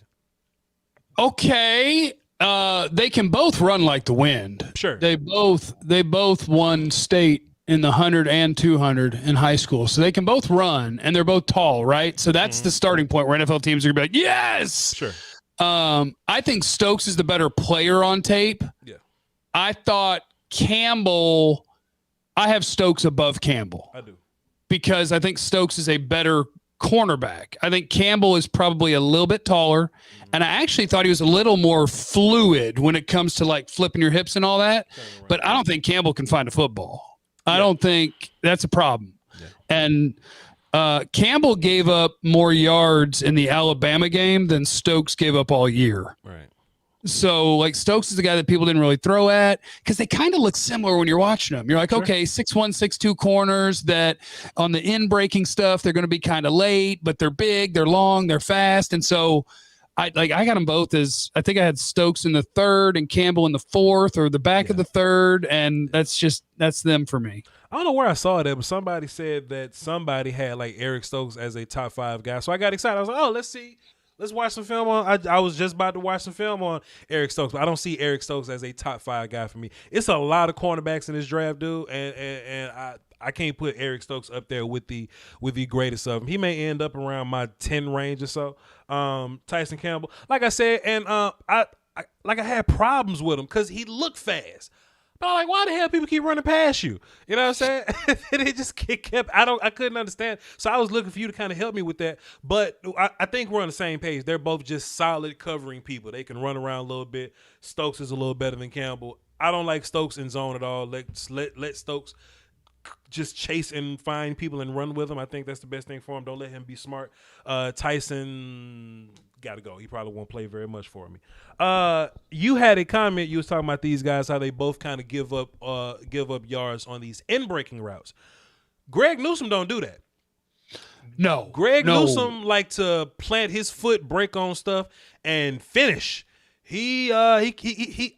Okay. They can both run like the wind. Sure. They both won state in the 100 and 200 in high school. So they can both run, and they're both tall, right? So that's the starting point where NFL teams are going to be like, yes! Sure. I think Stokes is the better player on tape. Yeah. I thought Campbell – I have Stokes above Campbell. I do. Because I think Stokes is a better cornerback. I think Campbell is probably a little bit taller, and I actually thought he was a little more fluid when it comes to, like, flipping your hips and all that. Right. But I don't think Campbell can find a football. I don't think that's a problem. Yeah. And Campbell gave up more yards in the Alabama game than Stokes gave up all year. Right. So, like, Stokes is the guy that people didn't really throw at because they kind of look similar when you're watching them. You're like, sure. Okay, 6'1", 6'2" corners that on the in-breaking stuff, they're going to be kind of late, but they're big, they're long, they're fast. And so I got them both as I think I had Stokes in the 3rd and Campbell in the 4th or the back of the 3rd, and that's them for me. I don't know where I saw it at, but somebody said that somebody had like Eric Stokes as a top 5 guy. So I got excited. I was like, oh, let's see. Let's watch some film on. I was just about to watch some film on Eric Stokes, but I don't see Eric Stokes as a top 5 guy for me. It's a lot of cornerbacks in this draft, dude, and I can't put Eric Stokes up there with the greatest of them. He may end up around my 10 range or so. Tyson Campbell, like I said, and I had problems with him because he looked fast, But I'm like, why the hell people keep running past you? You know what I'm saying? And it just kept. I couldn't understand. So I was looking for you to kind of help me with that. But I think we're on the same page. They're both just solid covering people. They can run around a little bit. Stokes is a little better than Campbell. I don't like Stokes in zone at all. Let Stokes just chase and find people and run with them. I think that's the best thing for him. Don't let him be smart. Tyson got to go. He probably won't play very much for me. You had a comment. You was talking about these guys, how they both kind of give up yards on these in-breaking routes. Greg Newsome don't do that. No. Newsome like to plant his foot, break on stuff, and finish. He I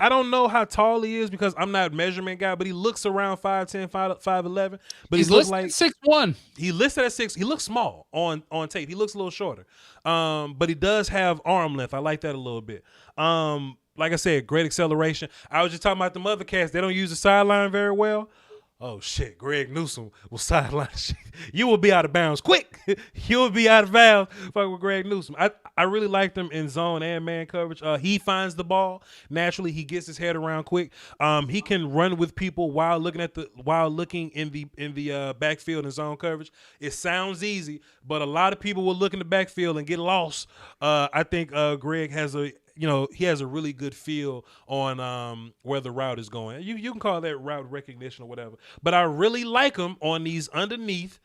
don't know how tall he is because I'm not a measurement guy, but he looks around 5'10", 5'11". But he's listed like 6'1". He listed at 6. He looks small on tape. He looks a little shorter. But he does have arm length. I like that a little bit. Like I said, great acceleration. I was just talking about the other cats. They don't use the sideline very well. Oh, shit, Greg Newsome will sideline shit. You will be out of bounds quick. You will be out of bounds fuck with Greg Newsome. I really like them in zone and man coverage. He finds the ball. Naturally, he gets his head around quick. He can run with people while looking in the backfield and zone coverage. It sounds easy, but a lot of people will look in the backfield and get lost. I think Greg has he has a really good feel on where the route is going. You can call that route recognition or whatever. But I really like him on these underneath,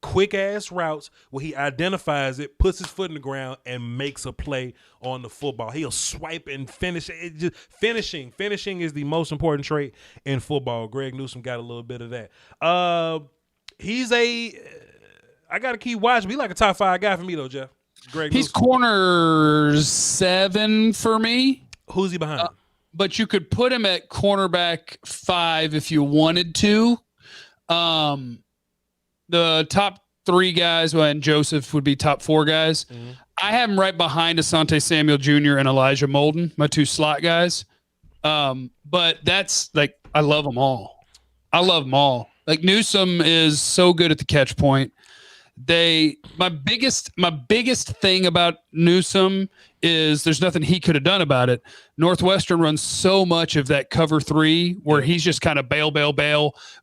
quick-ass routes where he identifies it, puts his foot in the ground, and makes a play on the football. He'll swipe and finish. Finishing is the most important trait in football. Greg Newsome got a little bit of that. I got to keep watching. He's like a top 5 guy for me, though, Jeff. He's corner 7 for me. Who's he behind? But you could put him at cornerback 5 if you wanted to. The top 3 guys, and Joseph would be top 4 guys. Mm-hmm. I have him right behind Asante Samuel Jr. and Elijah Molden, my 2 slot guys. But that's like, I love them all. Like Newsome is so good at the catch point. My biggest thing about Newsome is there's nothing he could have done about it. Northwestern runs so much of that cover 3 where he's just kind of bail,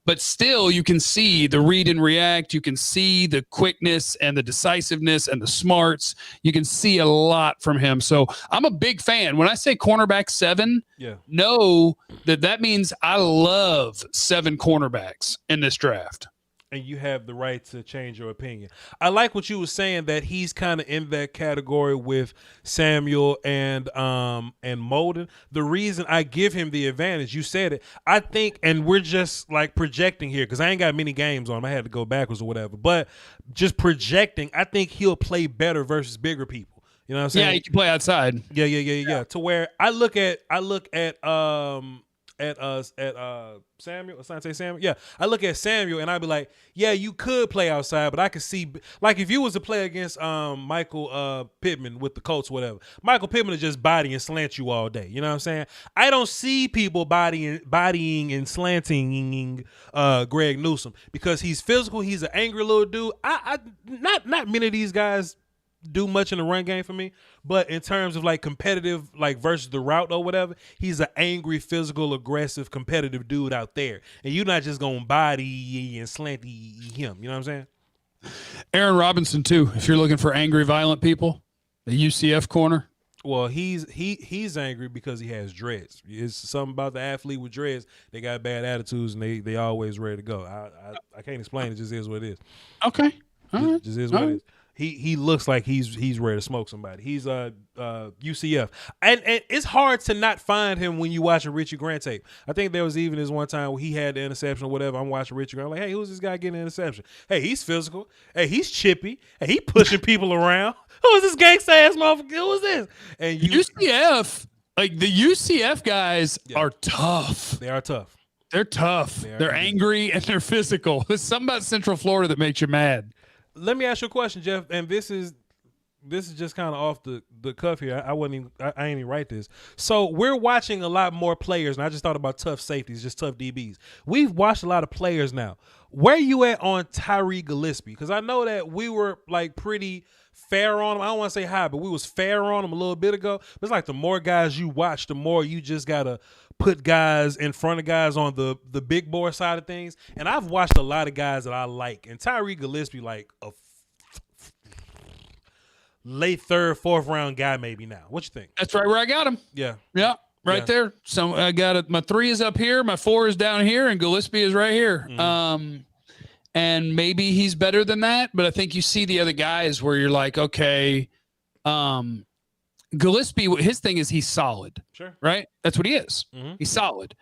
but still you can see the read and react. You can see the quickness and the decisiveness and the smarts. You can see a lot from him. So I'm a big fan. When I say cornerback 7, know that means I love 7 cornerbacks in this draft. And you have the right to change your opinion. I like what you were saying, that he's kind of in that category with Samuel and Molden. The reason I give him the advantage, you said it, I think, and we're just like projecting here because I ain't got many games on him. I had to go backwards or whatever. But just projecting, I think he'll play better versus bigger people. You know what I'm saying? Yeah, he can play outside. Yeah. To where I look at Samuel, Asante Samuel. Yeah, I look at Samuel and I'd be like, yeah, you could play outside, but I could see, like, if you was to play against Michael Pittman with the Colts, whatever, Michael Pittman would just body and slant you all day. You know what I'm saying? I don't see people bodying and slanting Greg Newsome because he's physical. He's an angry little dude. Not many of these guys do much in the run game for me, but in terms of like competitive, like versus the route or whatever, he's an angry, physical, aggressive, competitive dude out there, and you're not just gonna body and slant him. You know what I'm saying? Aaron Robinson too. If you're looking for angry, violent people, the UCF corner. Well, he's angry because he has dreads. It's something about the athlete with dreads. They got bad attitudes and they always ready to go. I can't explain. It just is what it is. Okay. Just is what it is. He looks like he's ready to smoke somebody. He's UCF, and it's hard to not find him when you watch a Richie Grant tape. I think there was even this one time where he had the interception or whatever. I'm watching Richie Grant, I'm like, hey, who's this guy getting an interception? Hey, he's physical. Hey, he's chippy. Hey, he pushing people around. Who is this gangsta ass motherfucker? Who is this? And UCF, like the UCF guys are tough. They are tough. They're tough. They're angry and they're physical. There's something about Central Florida that makes you mad. Let me ask you a question, Jeff, and this is just kind of off the cuff here. I ain't even write this. So we're watching a lot more players, and I just thought about tough safeties, just tough DBs. We've watched a lot of players now. Where you at on Tyree Gillespie? Because I know that we were like pretty fair on him. I don't want to say high, but we was fair on him a little bit ago. But it's like the more guys you watch, the more you just gotta put guys in front of guys on the big board side of things. And I've watched a lot of guys that I like, and Tyree Gillespie like a late third, fourth round guy maybe now. What you think? That's right where I got him. Yeah. Right there. So I got it. My 3 is up here, my 4 is down here, and Gillespie is right here. And maybe he's better than that, but I think you see the other guys where you're like, okay, Gillespie, his thing is he's solid. Sure. Right? That's what he is. He's solid.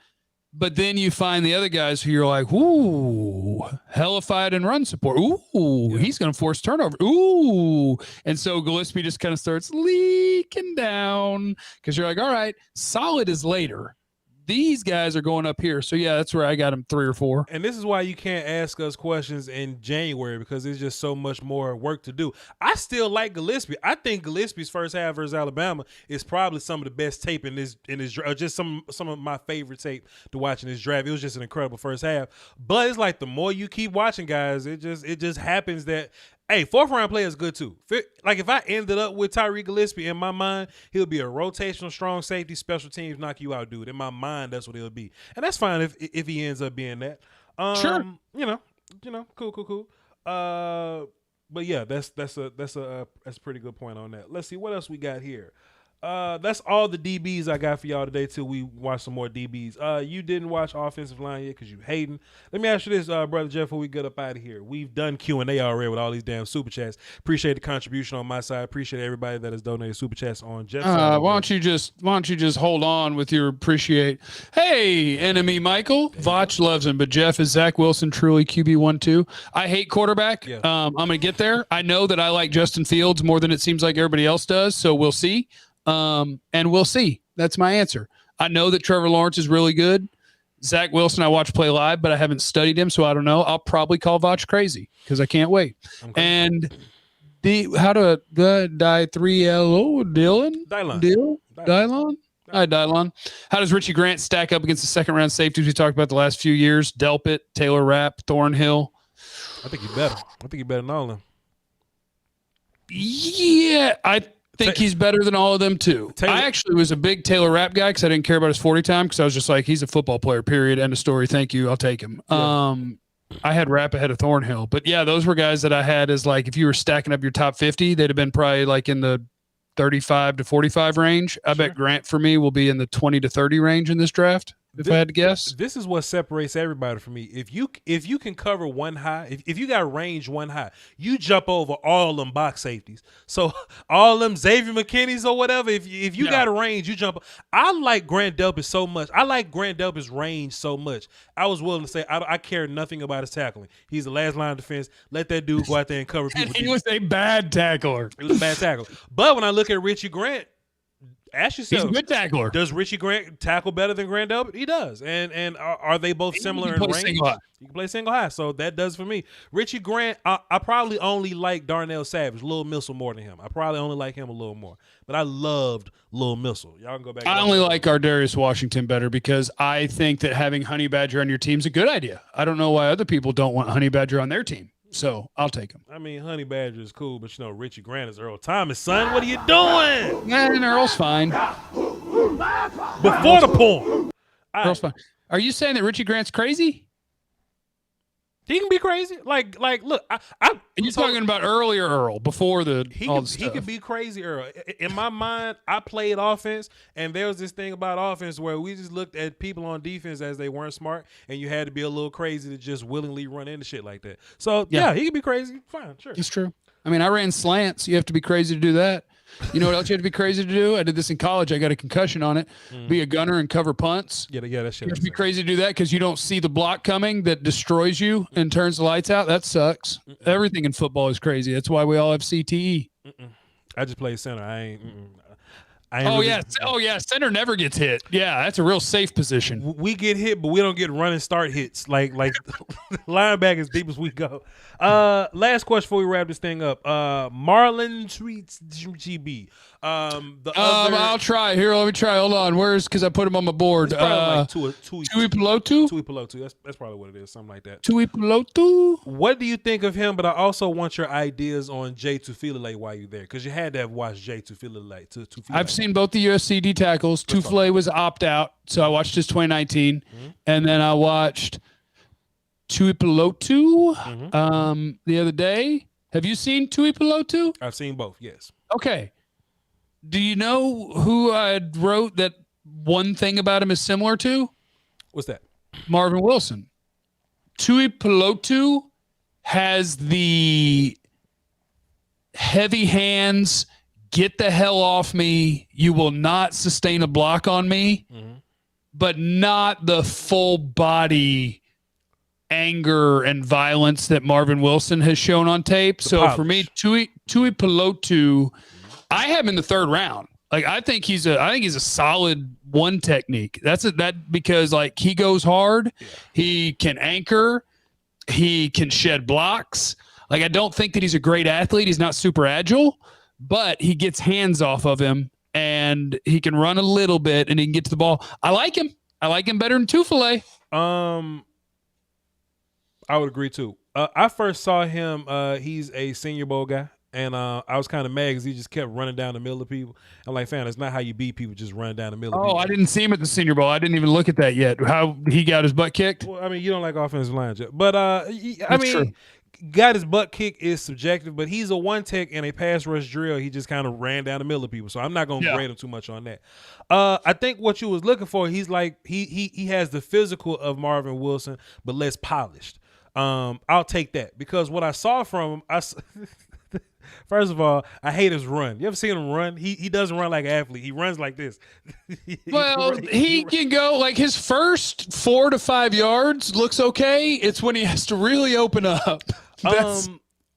But then you find the other guys who you're like, ooh, hellified and run support. Ooh, he's going to force turnover. Ooh. And so Gillespie just kind of starts leaking down because you're like, all right, solid is later. These guys are going up here. So, yeah, that's where I got him 3 or 4. And this is why you can't ask us questions in January because there's just so much more work to do. I still like Gillespie. I think Gillespie's first half versus Alabama is probably some of the best tape in his just some of my favorite tape to watch in this draft. It was just an incredible first half. But it's like the more you keep watching guys, it just happens that hey, fourth round player is good too. Like if I ended up with Tyree Gillespie, in my mind, he'll be a rotational strong safety, special teams, knock you out dude. In my mind, that's what he'll be, and that's fine if he ends up being that. Sure, you know, cool. But yeah, that's a pretty good point on that. Let's see what else we got here. That's all the DBs I got for y'all today till we watch some more DBs. You didn't watch offensive line yet because you hating. Let me ask you this, Brother Jeff, before we get up out of here. We've done Q&A already with all these damn super chats. Appreciate the contribution on my side. Appreciate everybody that has donated super chats on Jeff's side. Why don't you just hold on with your appreciate? Hey, enemy Michael. Voch loves him, but Jeff, is Zach Wilson truly QB1-2? I hate quarterback. Yeah. I'm gonna get there. I know that I like Justin Fields more than it seems like everybody else does, so we'll see. And we'll see. That's my answer. I know that Trevor Lawrence is really good. Zach Wilson, I watch play live, but I haven't studied him, so I don't know. I'll probably call Voch crazy because I can't wait. Okay. And how to die 3LO Dylan? Dylon? Hi, Dylon. How does Richie Grant stack up against the second round safeties we talked about the last few years? Delpit, Taylor Rapp, Thornhill. I think he's better. I think he's better than all of them. Yeah, I think he's better than all of them too. I actually was a big Taylor Rapp guy because I didn't care about his 40 time because I was just like, he's a football player, period. End of story. Thank you. I'll take him. Yeah. I had Rapp ahead of Thornhill. But yeah, those were guys that I had as like, if you were stacking up your top 50, they'd have been probably like in the 35 to 45 range. I bet Grant for me will be in the 20 to 30 range in this draft. If I had to guess, this is what separates everybody from me. If you can cover one high, if you got range one high, you jump over all them box safeties. So all them Xavier McKinney's or whatever. If you got a range, you jump. I like Grant Delpit so much. I like Grant Delpit's range so much. I was willing to say I care nothing about his tackling. He's the last line of defense. Let that dude go out there and cover people. And he was a bad tackler. He was a bad tackler. But when I look at Richie Grant, ask yourself, he's a good tackler. Does Richie Grant tackle better than Grant Delpit? He does. And are they both similar in range? You can play single high. So that does for me. Richie Grant, I probably only like Darnell Savage, Lil Missile more than him. I probably only like him a little more. But I loved Lil Missile. Y'all can go back. I only like Ardarius Washington better because I think that having Honey Badger on your team is a good idea. I don't know why other people don't want Honey Badger on their team. So I'll take him. I mean, Honey Badger is cool, but Richie Grant is Earl Thomas, son. What are you doing? And Earl's fine. Before the porn. Earl's fine. Are you saying that Richie Grant's crazy? He can be crazy. Like, look, you're talking about earlier Earl before he could be crazy Earl. In my mind, I played offense, and there was this thing about offense where we just looked at people on defense as they weren't smart, and you had to be a little crazy to just willingly run into shit like that. So yeah, he could be crazy. Fine, sure. It's true. I mean, I ran slants. You have to be crazy to do that. You know what else you have to be crazy to do? I did this in college. I got a concussion on it. Be a gunner and cover punts. Yeah, that shit. You have to be crazy to do that because you don't see the block coming that destroys you and turns the lights out. That sucks. Everything in football is crazy. That's why we all have CTE. I just play center. Center never gets hit. Yeah, that's a real safe position. We get hit, but we don't get run and start hits like linebacker as deep as we go. Last question before we wrap this thing up. Marlon Tweets GB. I'll try here. Let me try. Hold on. Because I put him on my board. Tui Pelotu. That's probably what it is. Something like that. Tui Pelotu. What do you think of him? But I also want your ideas on Jay Tufilele while you're there, because you had to have watched Jay Tufilele. I've seen both the USC D tackles. Tufilele was opt out, so I watched his 2019, and then I watched Tui Pelotu the other day. Have you seen Tui Pelotu? I've seen both. Yes. Okay. Do you know who I wrote that one thing about him is similar to? What's that? Marvin Wilson. Tui Pelotu has the heavy hands, get the hell off me, you will not sustain a block on me, but not the full body anger and violence that Marvin Wilson has shown on tape. For me, Tui Pelotu, I have him in the third round. Like, I think he's a solid one technique. Because like he goes hard, he can anchor, he can shed blocks. Like, I don't think that he's a great athlete. He's not super agile, but he gets hands off of him and he can run a little bit and he can get to the ball. I like him. I like him better than Tufilele. I would agree too. I first saw him. He's a Senior Bowl guy. And I was kind of mad because he just kept running down the middle of people. I'm like, fam, that's not how you beat people, just running down the middle of people. I didn't see him at the Senior Bowl. I didn't even look at that yet. How he got his butt kicked? Well, I mean, you don't like offensive lines yet. But, True. Got his butt kicked is subjective, but he's a one tech in a pass rush drill. He just kind of ran down the middle of people. So I'm not going to grade him too much on that. I think what you was looking for, he's like, he has the physical of Marvin Wilson, but less polished. I'll take that because what I saw from him, first of all, I hate his run. You ever seen him run? He doesn't run like an athlete. He runs like this. He can go like his first 4 to 5 yards looks okay. It's when he has to really open up.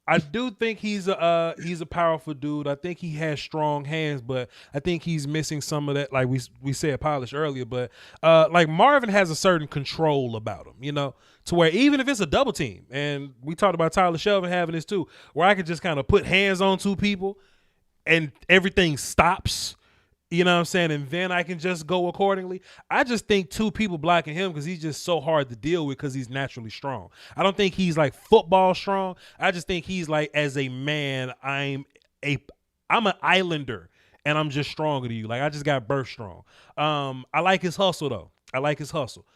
I do think he's a powerful dude. I think he has strong hands, but I think he's missing some of that, like we said, polish earlier. But like Marvin has a certain control about him, you know, to where even if it's a double team, and we talked about Tyler Shelvin having this too, where I could just kind of put hands on two people and everything stops. You know what I'm saying? And then I can just go accordingly. I just think two people blocking him because he's just so hard to deal with because he's naturally strong. I don't think he's like football strong. I just think he's like, as a man, I'm an islander and I'm just stronger than you. Like, I just got birth strong. I like his hustle though. I like his hustle.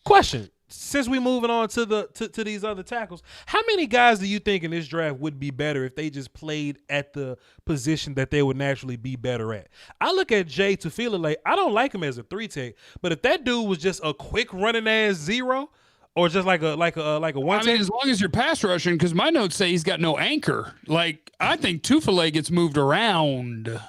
Question. Since we moving on to these other tackles, how many guys do you think in this draft would be better if they just played at the position that they would naturally be better at? I look at Jay Tufilele. I don't like him as a 3-tech, but if that dude was just a quick running ass zero, or just like a one. I mean, as long as you're pass rushing, because my notes say he's got no anchor. Like, I think Tufilele gets moved around.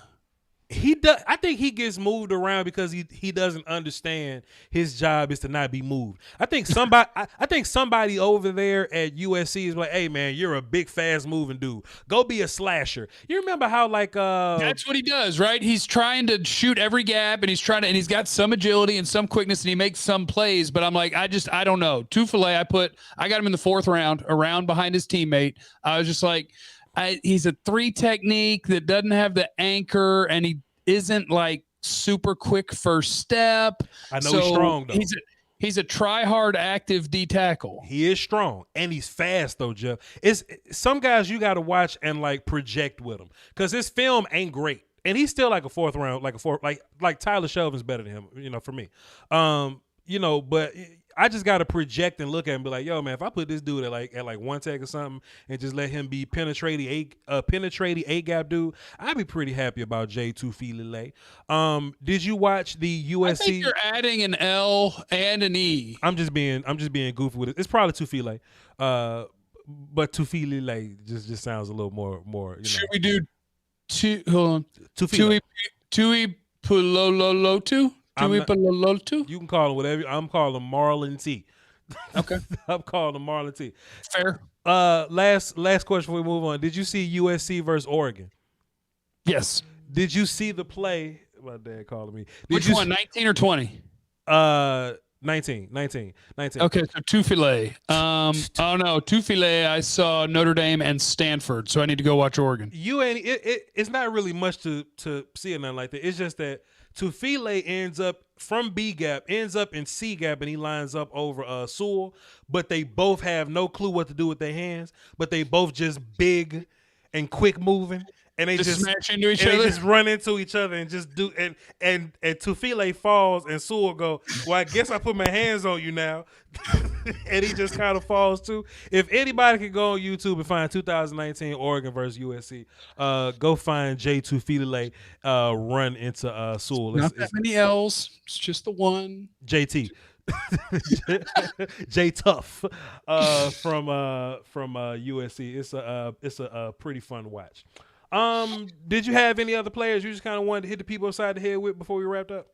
He does. I think he gets moved around because he doesn't understand his job is to not be moved. I think somebody over there at USC is like, hey man, you're a big fast moving dude. Go be a slasher. You remember how like that's what he does, right? He's trying to shoot every gap and he's got some agility and some quickness and he makes some plays, but I'm like, I don't know. Tufilele, I got him in the 4th round, around behind his teammate. I was just like, he's a 3 technique that doesn't have the anchor, and he isn't like super quick first step. I know he's strong though. He's a try hard active D tackle. He is strong and he's fast though, Jeff. It's some guys you got to watch and like project with him because his film ain't great, and he's still like a 4th round, like Tyler Shelvin's better than him, you know, for me. You know, but I just got to project and look at him and be like, yo, man, if I put this dude at like 1 tech or something and just let him be penetrating A gap dude, I'd be pretty happy about Jay Tufilele. Did you watch the USC? I think you're adding an L and an E. I'm just being goofy with it. It's probably Tufilele, but Tufilele just sounds a little more. You know. Should we do Tufilele? Tui Pulololotu? You can call him whatever. I'm calling him Marlon T. Okay. I'm calling him Marlon T. Fair. Last question before we move on. Did you see USC versus Oregon? Yes. Did you see the play? My dad calling me. Which one, 19 or 20? 19. Okay, so Tufile. Oh no, Tufile. I saw Notre Dame and Stanford, so I need to go watch Oregon. It's not really much to see or nothing like that. It's just that Tufile ends up from B gap, ends up in C gap, and he lines up over Sewell. But they both have no clue what to do with their hands. But they both just big and quick moving. And they just smash into each other. They just run into each other and just do and Tufile falls and Sewell go, well, I guess I put my hands on you now. And he just kind of falls too. If anybody can go on YouTube and find 2019 Oregon versus USC, go find Jay Tufile run into Sewell. Not that many L's. It's just the one. JT. J Tough from USC. It's a pretty fun watch. Did you have any other players you just kind of wanted to hit the people upside the head with before we wrapped up?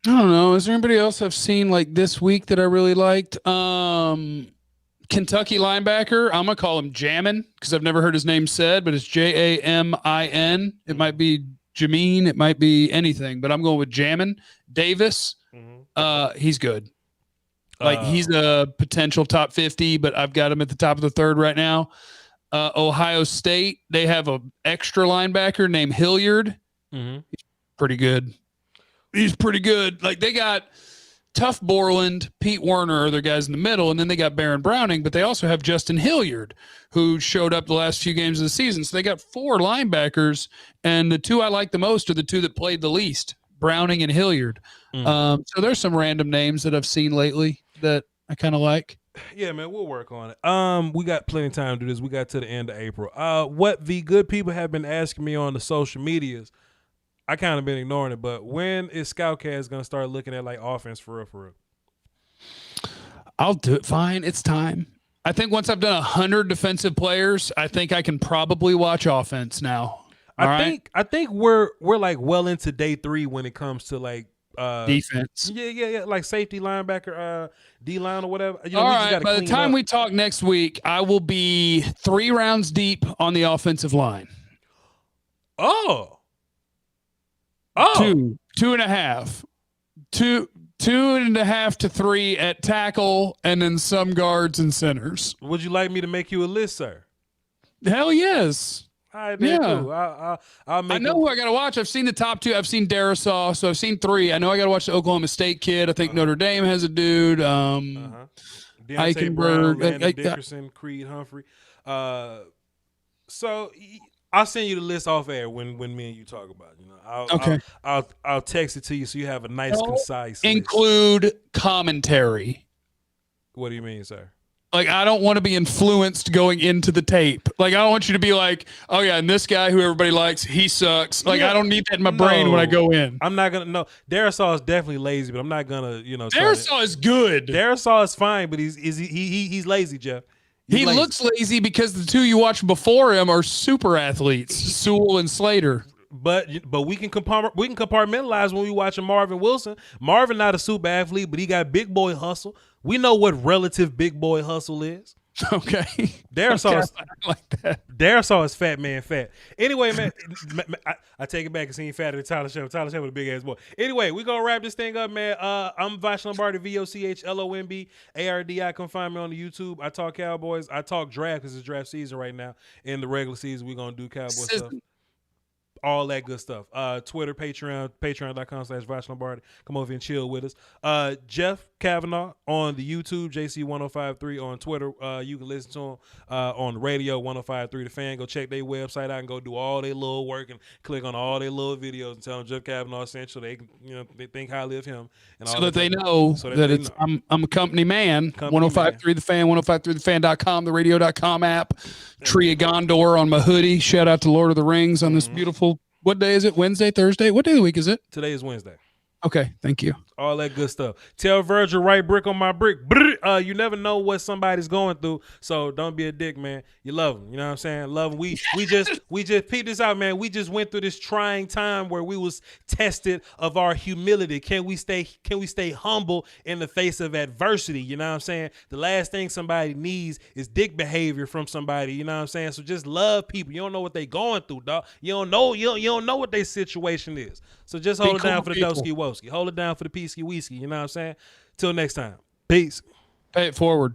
I don't know. Is there anybody else I've seen like this week that I really liked? Kentucky linebacker. I'm gonna call him Jamin because I've never heard his name said, but it's Jamin. It might be Jameen. It might be anything, but I'm going with Jamin Davis. He's good. Like he's a potential top 50, but I've got him at the top of the third right now. Ohio State, they have an extra linebacker named Hilliard. He's pretty good. Like they got Tough Borland, Pete Werner are their guys in the middle, and then they got Baron Browning, but they also have Justin Hilliard, who showed up the last few games of the season. So they got 4 linebackers, and the 2 I like the most are the 2 that played the least, Browning and Hilliard. So there's some random names that I've seen lately that I kind of like. Yeah, man, we'll work on it. We got plenty of time to do this. We got to the end of April. What the good people have been asking me on the social medias, I kind of been ignoring it, but when is Scoutkast going to start looking at like offense for real? I'll do it. Fine. It's time. I think once I've done 100 defensive players, I think I can probably watch offense now. I think we're like well into day 3 when it comes to like defense. Yeah. Like safety, linebacker, D-line or whatever. All right. By the time we talk next week, I will be 3 rounds deep on the offensive line. Oh. 2.5. 2.5 to 3 at tackle, and then some guards and centers. Would you like me to make you a list, sir? Hell yes. Right, man, yeah. Cool. I know who I got to watch. I've seen the top 2. I've seen Darisaw, so I've seen 3. I know I got to watch the Oklahoma State kid. I think Notre Dame has a dude. Deontay Brown, Landon Dickerson, Creed Humphrey. So I'll send you the list off air when me and you talk about it. You know, I'll text it to you so you have a nice, concise. Include list. Commentary. What do you mean, sir? Like, I don't want to be influenced going into the tape. Like, I don't want you to be like, oh, yeah, and this guy who everybody likes, he sucks. Like, I don't need that in my brain when I go in. I'm not going to – no. Darisaw is definitely lazy, but I'm not going to, Darisaw is good. Darisaw is fine, but he's lazy, Jeff. He looks lazy because the 2 you watched before him are super athletes, Sewell and Slater. But we can compartmentalize when we watching Marvin Wilson. Marvin not a super athlete, but he got big boy hustle. We know what relative big boy hustle is. Okay. Darisaw is fat man fat. Anyway, man, I take it back because he ain't fatter than Tyler Shepard. Tyler Shepard a big ass boy. Anyway, we gonna wrap this thing up, man. I'm Voch Lombardi, VOCHLOMBARDI. Come find me on the YouTube. I talk Cowboys. I talk draft because it's draft season right now. In the regular season, we're gonna do Cowboy stuff. All that good stuff. Twitter, patreon.com/Voch Lombardi. Come over and chill with us. Jeff Kavanaugh on the YouTube, JC1053 on Twitter. You can listen to him on the radio, 1053 The Fan. Go check their website out and go do all their little work and click on all their little videos and tell them Jeff Kavanaugh essential. They can, they think highly of him. And so that they know that it's I'm a company man. 1053 The Fan, 1053thefan.com, the radio.com app. Tree of Gondor on my hoodie. Shout out to Lord of the Rings on this beautiful. What day is it? Wednesday, Thursday? What day of the week is it? Today is Wednesday. Okay, thank you. All that good stuff. Tell Virgil, right brick on my brick. You never know what somebody's going through, so don't be a dick, man. You love them. You know what I'm saying? Love them. We just peep this out, man. We just went through this trying time where we was tested of our humility. Can we stay humble in the face of adversity? You know what I'm saying? The last thing somebody needs is dick behavior from somebody. You know what I'm saying? So just love people. You don't know what they going through, dog. You don't know what their situation is. So just hold it down for the Doski Woski. Hold it down for the Peasky Wheesky. You know what I'm saying? Till next time. Peace. Pay it forward.